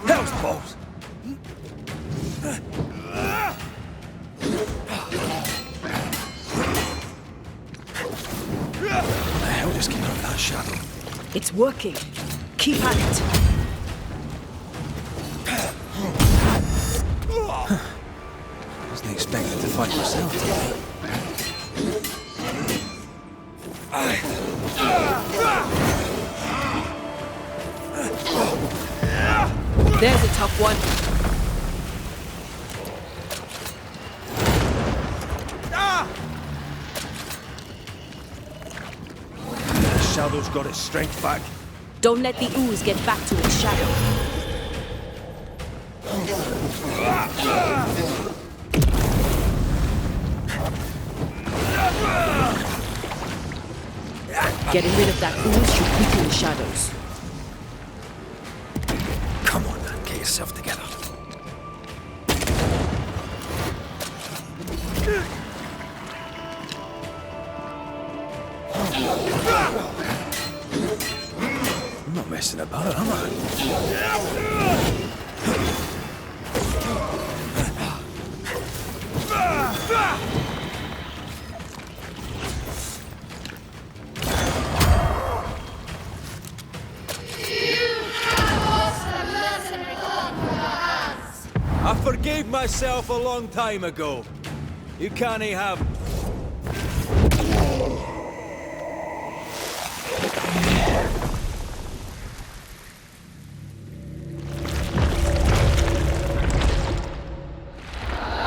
Speaker 1: Hell's balls! The hell just came out of that shadow?
Speaker 2: It's working. Keep at it.
Speaker 1: Wasn't expecting to fight myself today.
Speaker 2: There's a tough one.
Speaker 1: The shadow's got its strength back.
Speaker 2: Don't let the ooze get back to its shadow. Getting rid of that ooze should weaken the shadows.
Speaker 1: Come on, man, get yourself together. I'm not messing about, am I?
Speaker 9: I forgave myself a long time ago. You can't have...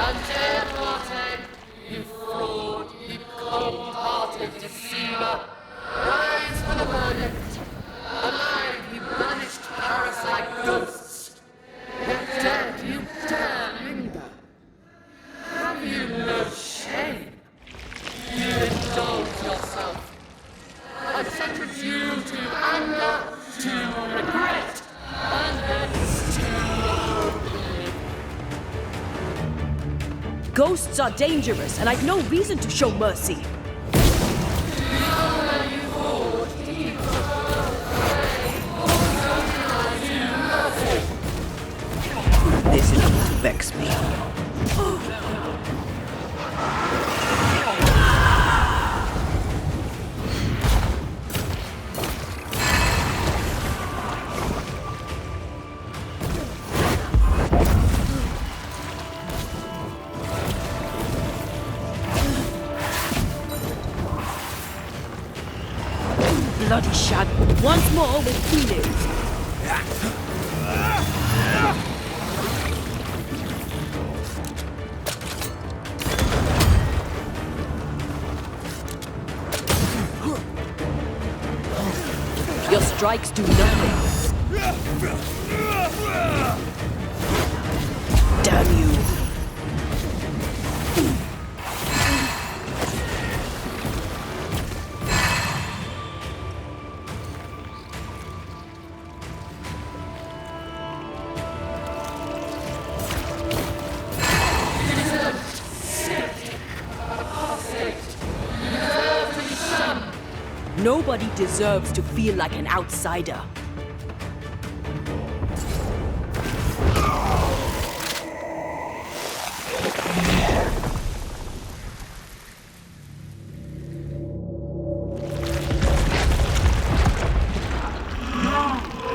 Speaker 5: Antea Duarte, you fraud, you cold-hearted deceiver. Rise for the verdict. Alive, you banished parasite ghosts. Yet dead, you dare linger. Have you no shame? You indulge yourself. I sentence you to anger, to regret, and hence to oblivion.
Speaker 2: Ghosts are dangerous, and I've no reason to show mercy. This is enough to vex me. Bloody shadow. Once more with feelings. Your strikes do nothing. Damn you. Nobody deserves to feel like an outsider.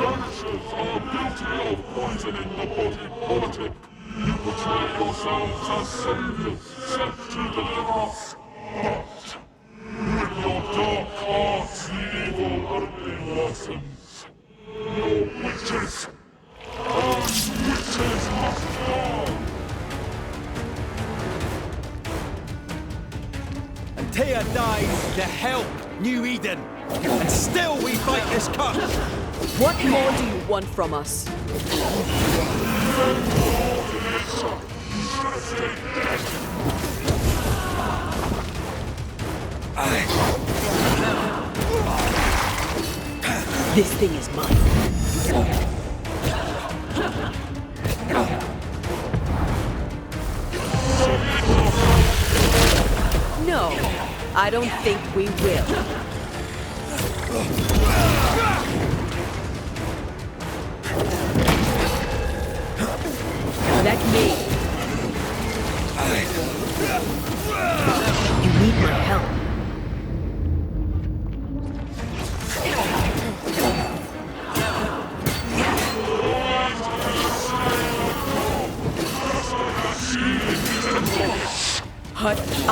Speaker 4: Banishers are guilty of poisoning the body politic. You portray yourselves as saviors sent to deliver us. But with your dark hearts, the evil only worsens. Your witches and witches must fall.
Speaker 9: Antea died to help New Eden, and still we fight this curse.
Speaker 2: What more do you want from us? This thing is mine. No, I don't think we will.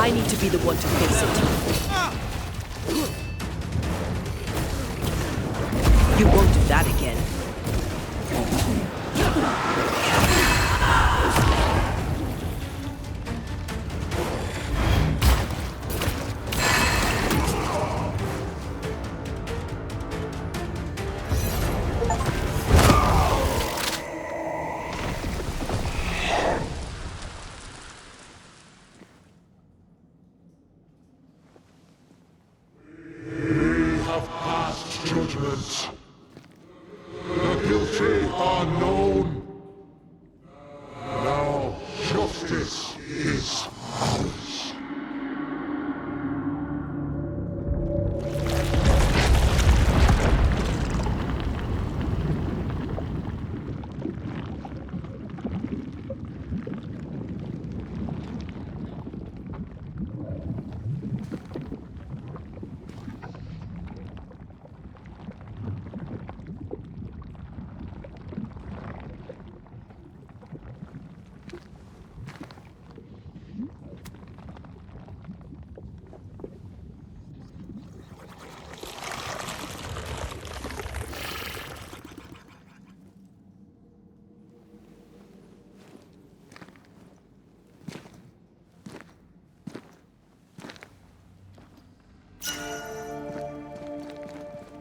Speaker 2: I need to be the one to face it. You won't do that again.
Speaker 4: Judgment. The guilty are known. Now justice is ours.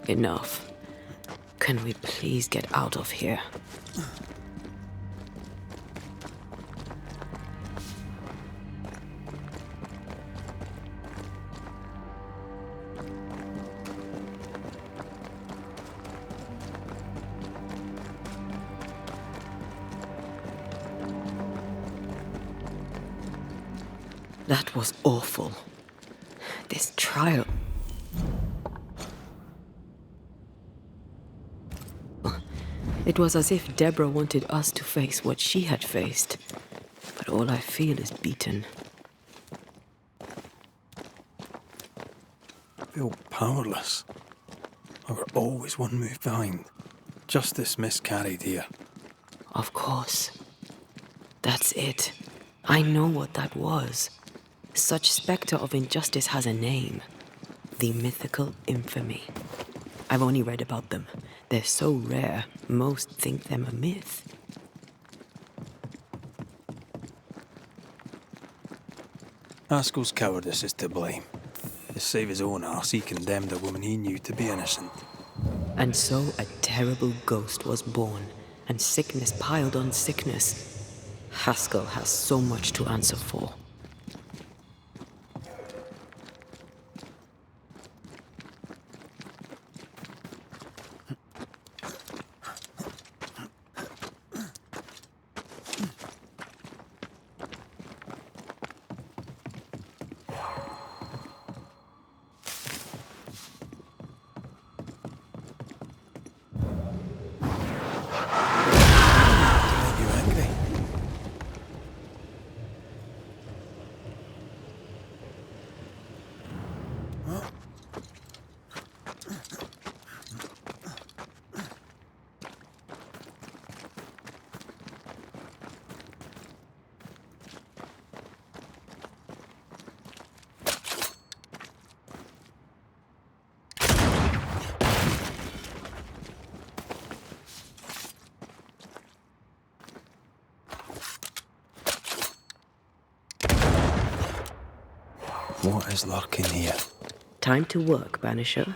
Speaker 2: Enough. Can we please get out of here? That was awful. This trial. It was as if Deborah wanted us to face what she had faced. But all I feel is beaten.
Speaker 1: I feel powerless. I were always one move behind. Justice miscarried here.
Speaker 2: Of course. That's it. I know what that was. Such spectre of injustice has a name. The mythical infamy. I've only read about them. They're so rare, most think them a myth.
Speaker 1: Haskell's cowardice is to blame. To save his own arse, he condemned a woman he knew to be innocent.
Speaker 2: And so a terrible ghost was born, and sickness piled on sickness. Haskell has so much to answer for.
Speaker 1: What is lurking here?
Speaker 2: Time to work, Banisher.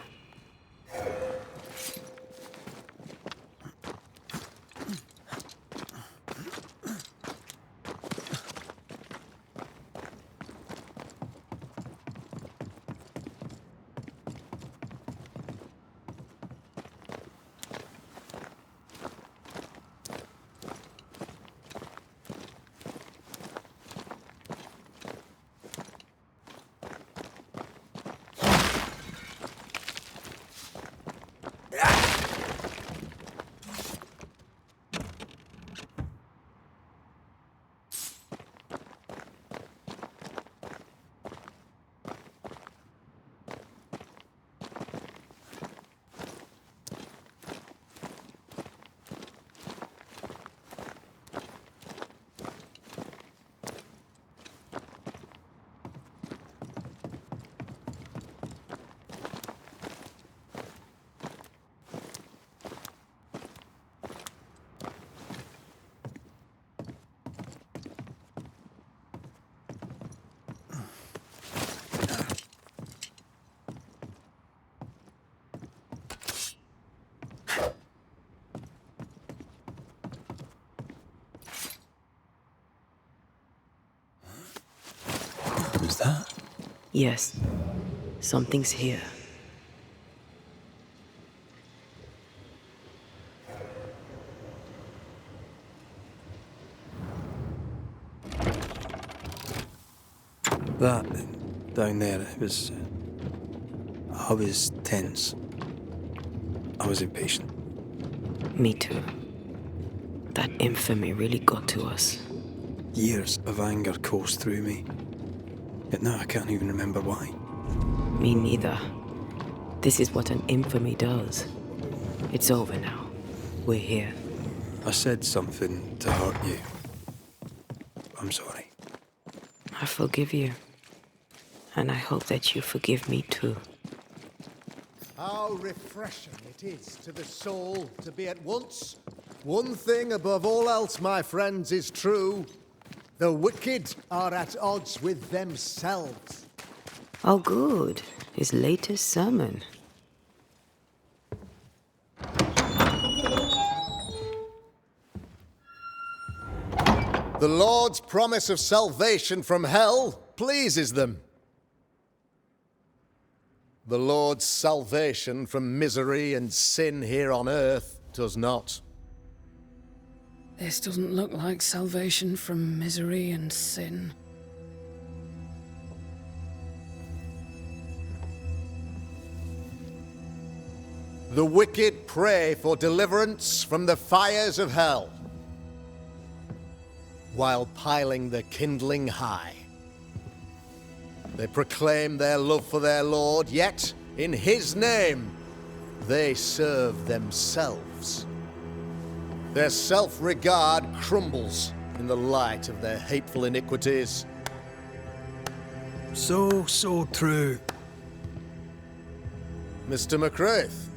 Speaker 2: Yes, something's here.
Speaker 1: That down there, it was... I was tense. I was impatient.
Speaker 2: Me too. That infamy really got to us.
Speaker 1: Years of anger coursed through me. Yet now I can't even remember why.
Speaker 2: Me neither. This is what an infamy does. It's over now. We're here.
Speaker 1: I said something to hurt you. I'm sorry.
Speaker 2: I forgive you. And I hope that you forgive me too.
Speaker 8: How refreshing it is to the soul to be at once. One thing above all else, my friends, is true. The wicked are at odds with themselves.
Speaker 2: Oh, good. His latest sermon.
Speaker 8: The Lord's promise of salvation from hell pleases them. The Lord's salvation from misery and sin here on earth does not.
Speaker 5: This doesn't look like salvation from misery and sin.
Speaker 8: The wicked pray for deliverance from the fires of hell, while piling the kindling high. They proclaim their love for their Lord, yet, in His name, they serve themselves. Their self-regard crumbles in the light of their hateful iniquities.
Speaker 1: So true.
Speaker 8: Mr. McCraith,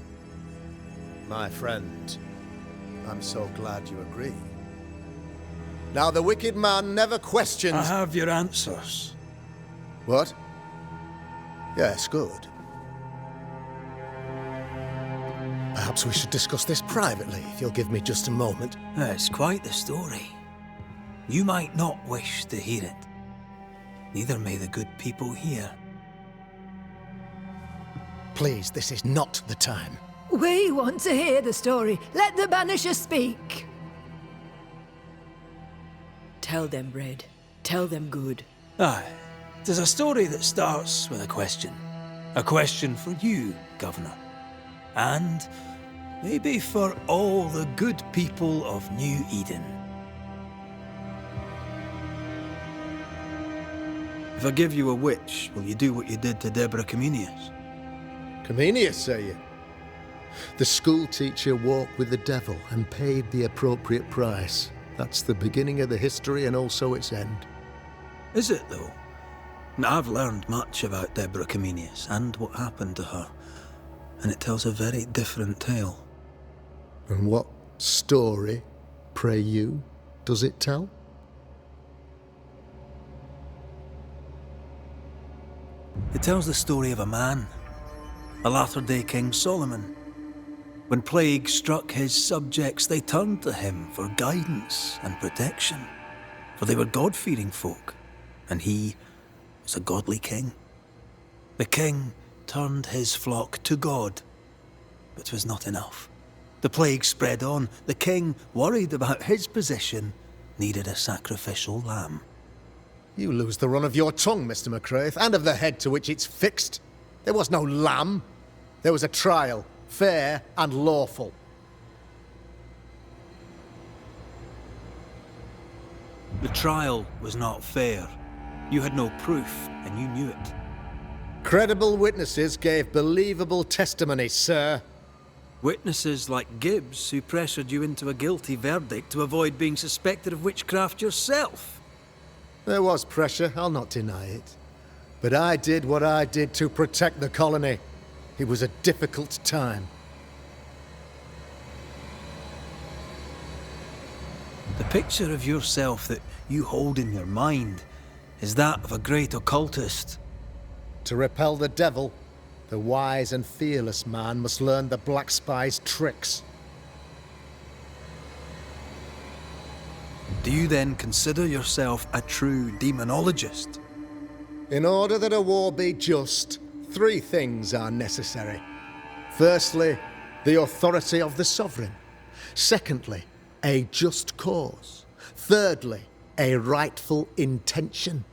Speaker 8: my friend, I'm so glad you agree. Now, the wicked man never questions...
Speaker 1: I have your answers.
Speaker 8: What? Yes, good. Perhaps we should discuss this privately, if you'll give me just a moment.
Speaker 1: It's quite the story. You might not wish to hear it. Neither may the good people here.
Speaker 8: Please, this is not the time.
Speaker 11: We want to hear the story. Let the Banishers speak.
Speaker 2: Tell them, Red. Tell them good.
Speaker 1: Aye. There's a story that starts with a question. A question for you, Governor. And maybe for all the good people of New Eden. If I give you a witch, will you do what you did to Deborah Comenius?
Speaker 8: Comenius, say you? The school teacher walked with the devil and paid the appropriate price. That's the beginning of the history and also its end.
Speaker 1: Is it, though? I've learned much about Deborah Comenius and what happened to her, and it tells a very different tale.
Speaker 8: And what story, pray you, does it tell?
Speaker 1: It tells the story of a man, a latter-day King Solomon. When plague struck his subjects, they turned to him for guidance and protection, for they were God-fearing folk, and he was a godly king. The king turned his flock to God, but 'twas not enough. The plague spread on. The king, worried about his position, needed a sacrificial lamb.
Speaker 8: You lose the run of your tongue, Mr. McCraith, and of the head to which it's fixed. There was no lamb. There was a trial, fair and lawful.
Speaker 1: The trial was not fair. You had no proof, and you knew it.
Speaker 8: Credible witnesses gave believable testimony, sir.
Speaker 1: Witnesses like Gibbs, who pressured you into a guilty verdict to avoid being suspected of witchcraft yourself.
Speaker 8: There was pressure, I'll not deny it. But I did what I did to protect the colony. It was a difficult time.
Speaker 1: The picture of yourself that you hold in your mind is that of a great occultist.
Speaker 8: To repel the devil, the wise and fearless man must learn the Black Spy's tricks.
Speaker 1: Do you then consider yourself a true demonologist?
Speaker 8: In order that a war be just, 3 things are necessary. Firstly, the authority of the sovereign. Secondly, a just cause. Thirdly, a rightful intention.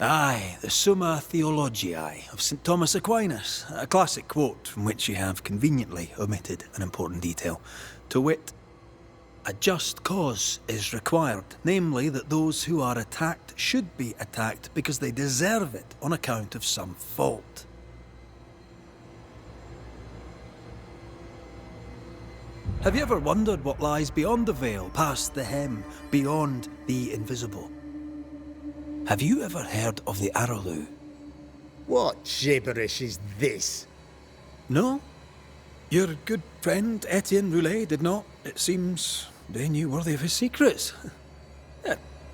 Speaker 1: Aye, the Summa Theologiae of St. Thomas Aquinas, a classic quote from which you have conveniently omitted an important detail. To wit, a just cause is required, namely that those who are attacked should be attacked because they deserve it on account of some fault. Have you ever wondered what lies beyond the veil, past the hem, beyond the invisible? Have you ever heard of the Araloo?
Speaker 8: What gibberish is this?
Speaker 1: No? Your good friend Etienne Roulet did not, it seems, deign you worthy of his secrets.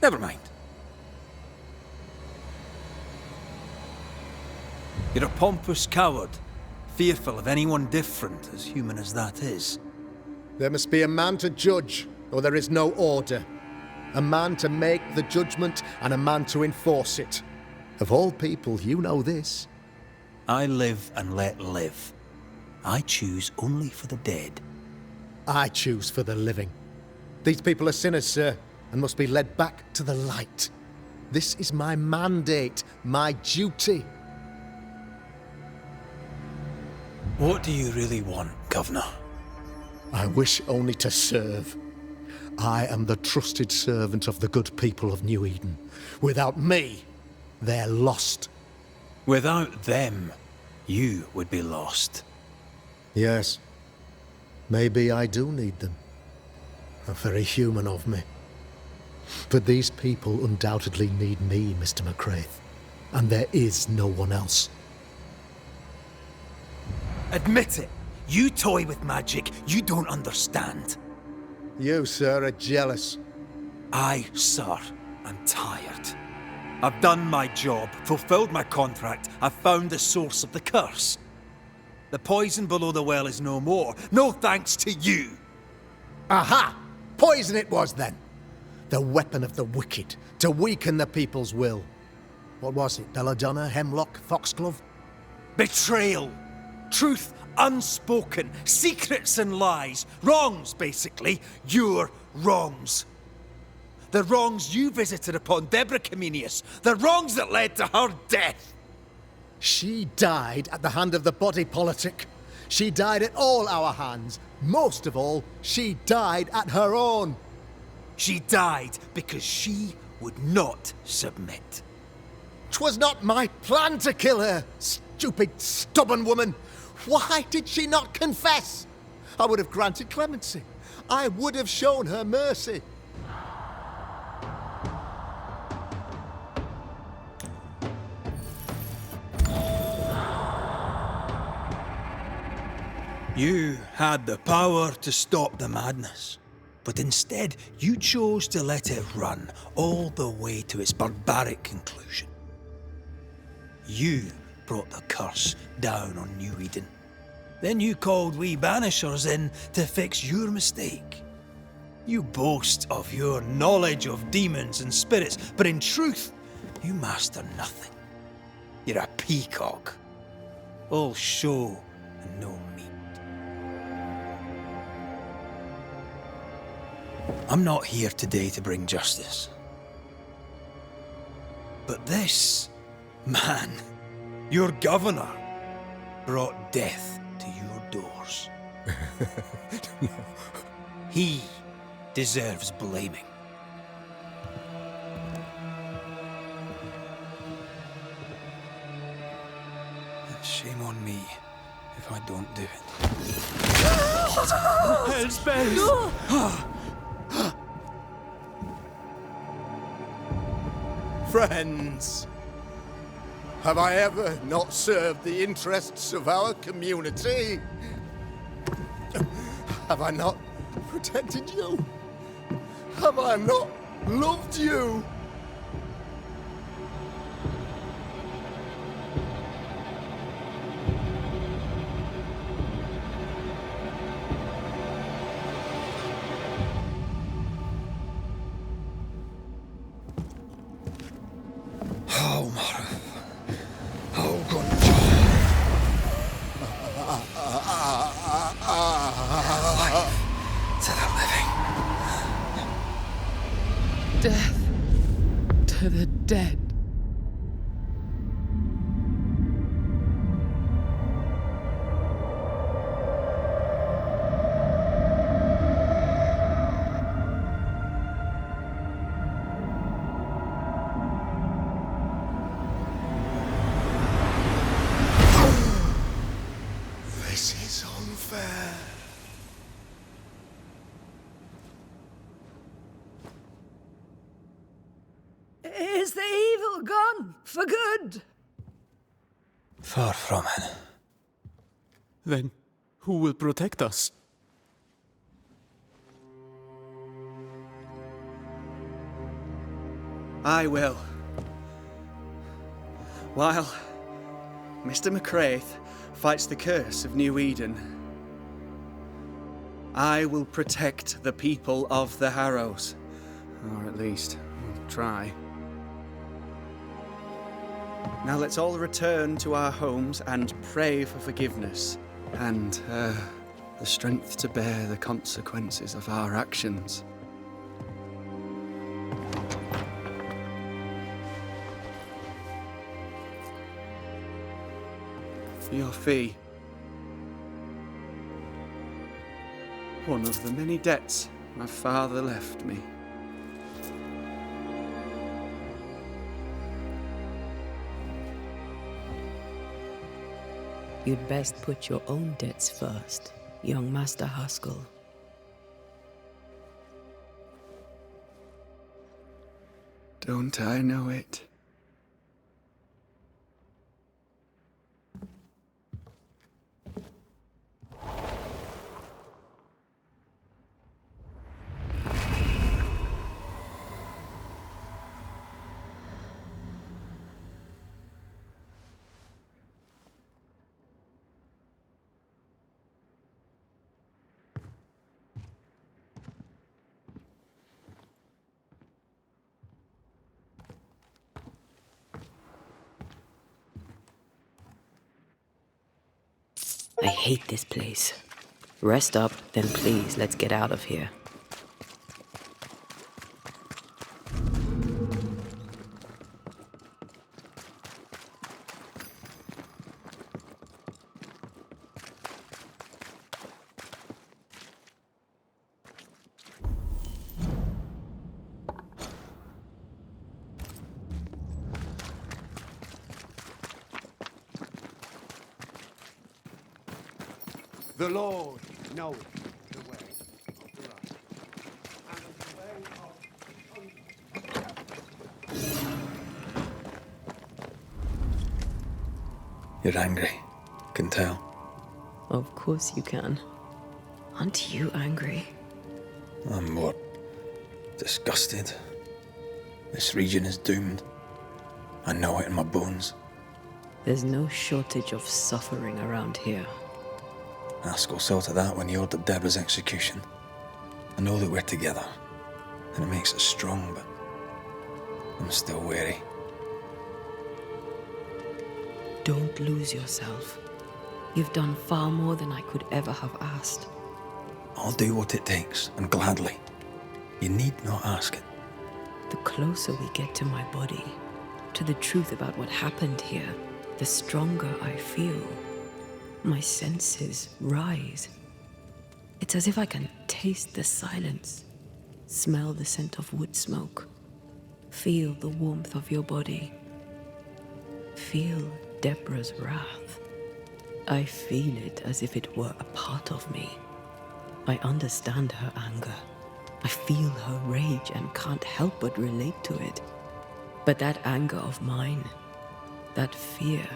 Speaker 1: Never mind. You're a pompous coward, fearful of anyone different, as human as that is.
Speaker 8: There must be a man to judge, or there is no order. A man to make the judgment, and a man to enforce it. Of all people, you know this.
Speaker 1: I live and let live. I choose only for the dead.
Speaker 8: I choose for the living. These people are sinners, sir, and must be led back to the light. This is my mandate, my duty.
Speaker 1: What do you really want, Governor?
Speaker 8: I wish only to serve. I am the trusted servant of the good people of New Eden. Without me, they're lost.
Speaker 1: Without them, you would be lost.
Speaker 8: Yes. Maybe I do need them. Very human of me. But these people undoubtedly need me, Mr. McCraith. And there is no one else.
Speaker 1: Admit it. You toy with magic you don't understand.
Speaker 8: You, sir, are jealous.
Speaker 1: I, sir, am tired. I've done my job, fulfilled my contract, I've found the source of the curse. The poison below the well is no more, no thanks to you.
Speaker 8: Aha! Poison it was then. The weapon of the wicked, to weaken the people's will. What was it, belladonna, hemlock, foxglove?
Speaker 1: Betrayal. Truth unspoken, secrets and lies, wrongs basically, your wrongs. The wrongs you visited upon Deborah Comenius, the wrongs that led to her death.
Speaker 8: She died at the hand of the body politic. She died at all our hands. Most of all, she died at her own.
Speaker 1: She died because she would not submit.
Speaker 8: 'Twas not my plan to kill her, stupid, stubborn woman. Why did she not confess? I would have granted clemency. I would have shown her mercy.
Speaker 1: You had the power to stop the madness, but instead you chose to let it run all the way to its barbaric conclusion. You brought the curse down on New Eden. Then you called we Banishers in to fix your mistake. You boast of your knowledge of demons and spirits, but in truth, you master nothing. You're a peacock. All show and no meat. I'm not here today to bring justice. But this man, your governor, brought death to your doors. He deserves blaming. Shame on me if I don't do it.
Speaker 9: Hell's bells!
Speaker 8: Friends, have I ever not served the interests of our community? Have I not protected you? Have I not loved you?
Speaker 1: Oh, Mara.
Speaker 5: Death to the dead.
Speaker 8: This is unfair.
Speaker 11: Is the evil gone for good?
Speaker 1: Far from it.
Speaker 9: Then who will protect us?
Speaker 3: I will. While Mr. McCraith fights the curse of New Eden, I will protect the people of the Harrows. Or at least, try. Now let's all return to our homes and pray for forgiveness and the strength to bear the consequences of our actions. For your fee. One of the many debts my father left me.
Speaker 2: You'd best put your own debts first, young Master Haskell.
Speaker 3: Don't I know it?
Speaker 2: I hate this place. Rest up, then please, let's get out of here.
Speaker 7: The Lord knoweth the way of the right, and the way of
Speaker 1: You're angry. Can tell.
Speaker 2: Of course you can. Aren't you angry?
Speaker 1: I'm more disgusted. This region is doomed. I know it in my bones.
Speaker 2: There's no shortage of suffering around here.
Speaker 1: Haskell saw to that when he ordered Deborah's execution. I know that we're together, and it makes us strong, but I'm still wary.
Speaker 2: Don't lose yourself. You've done far more than I could ever have asked.
Speaker 1: I'll do what it takes, and gladly. You need not ask it.
Speaker 2: The closer we get to my body, to the truth about what happened here, the stronger I feel. My senses rise. It's as if I can taste the silence, smell the scent of wood smoke, feel the warmth of your body, feel Deborah's wrath. I feel it as if it were a part of me. I understand her anger. I feel her rage and can't help but relate to it. But that anger of mine, that fear,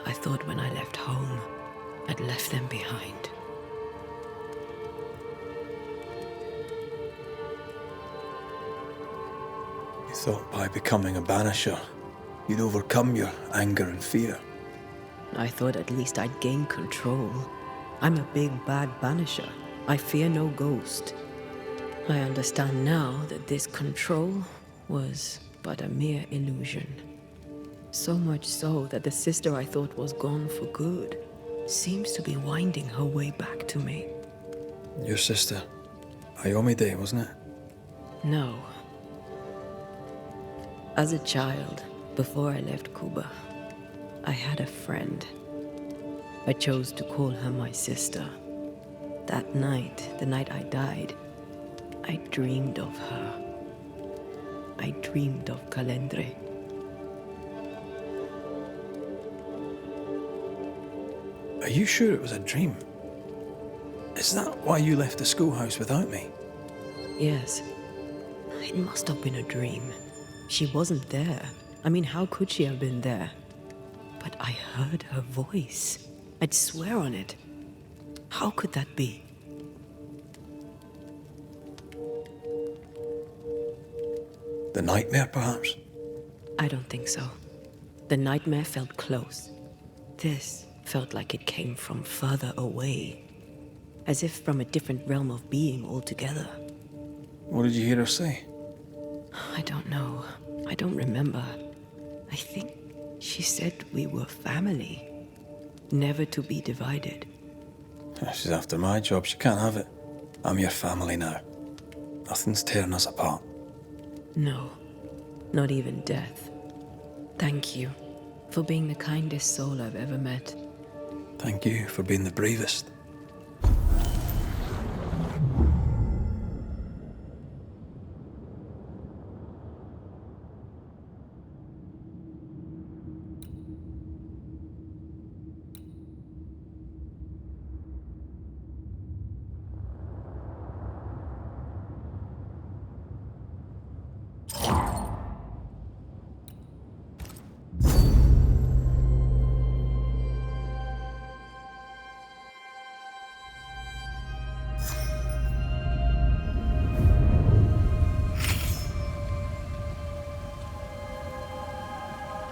Speaker 2: I thought when I left home, I'd left them behind.
Speaker 1: You thought by becoming a banisher, you'd overcome your anger and fear.
Speaker 2: I thought at least I'd gain control. I'm a big bad banisher. I fear no ghost. I understand now that this control was but a mere illusion. So much so that the sister I thought was gone for good seems to be winding her way back to me.
Speaker 1: Your sister, Iomide, wasn't it?
Speaker 2: No, As a child, before I left Cuba, I had a friend. I chose to call her my sister. That night, the night I died, I dreamed of her. I dreamed of Calendre.
Speaker 1: Are you sure it was a dream? Is that why you left the schoolhouse without me?
Speaker 2: Yes. It must have been a dream. She wasn't there. I mean, how could she have been there? But I heard her voice. I'd swear on it. How could that be?
Speaker 1: The nightmare, perhaps?
Speaker 2: I don't think so. The nightmare felt close. This felt like it came from further away. As if from a different realm of being altogether.
Speaker 1: What did you hear her say?
Speaker 2: I don't know. I don't remember. I think she said we were family. Never to be divided.
Speaker 1: She's after my job. She can't have it. I'm your family now. Nothing's tearing us apart.
Speaker 2: No, not even death. Thank you for being the kindest soul I've ever met.
Speaker 1: Thank you for being the bravest.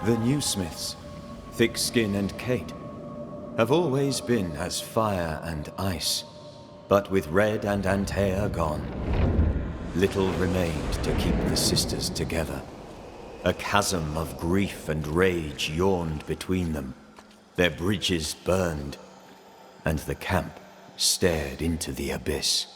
Speaker 12: The new Smiths, Thickskin and Kate, have always been as fire and ice. But with Red and Antea gone, little remained to keep the sisters together. A chasm of grief and rage yawned between them. Their bridges burned, and the camp stared into the abyss.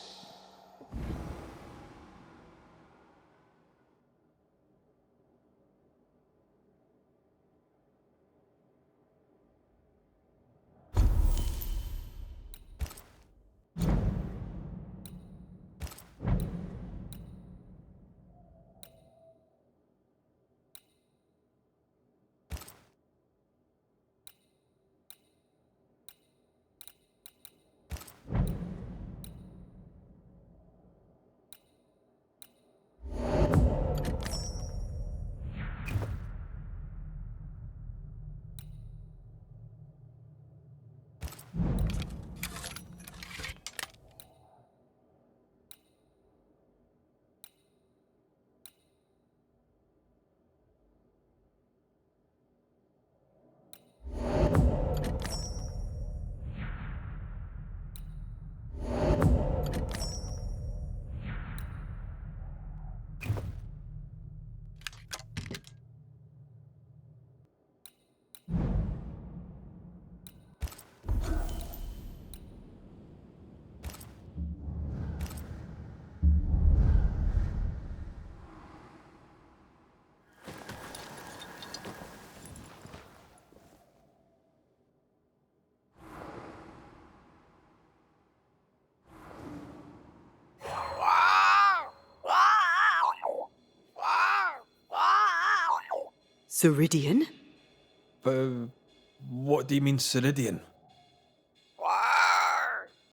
Speaker 2: Ceridian?
Speaker 1: What do you mean, Ceridian?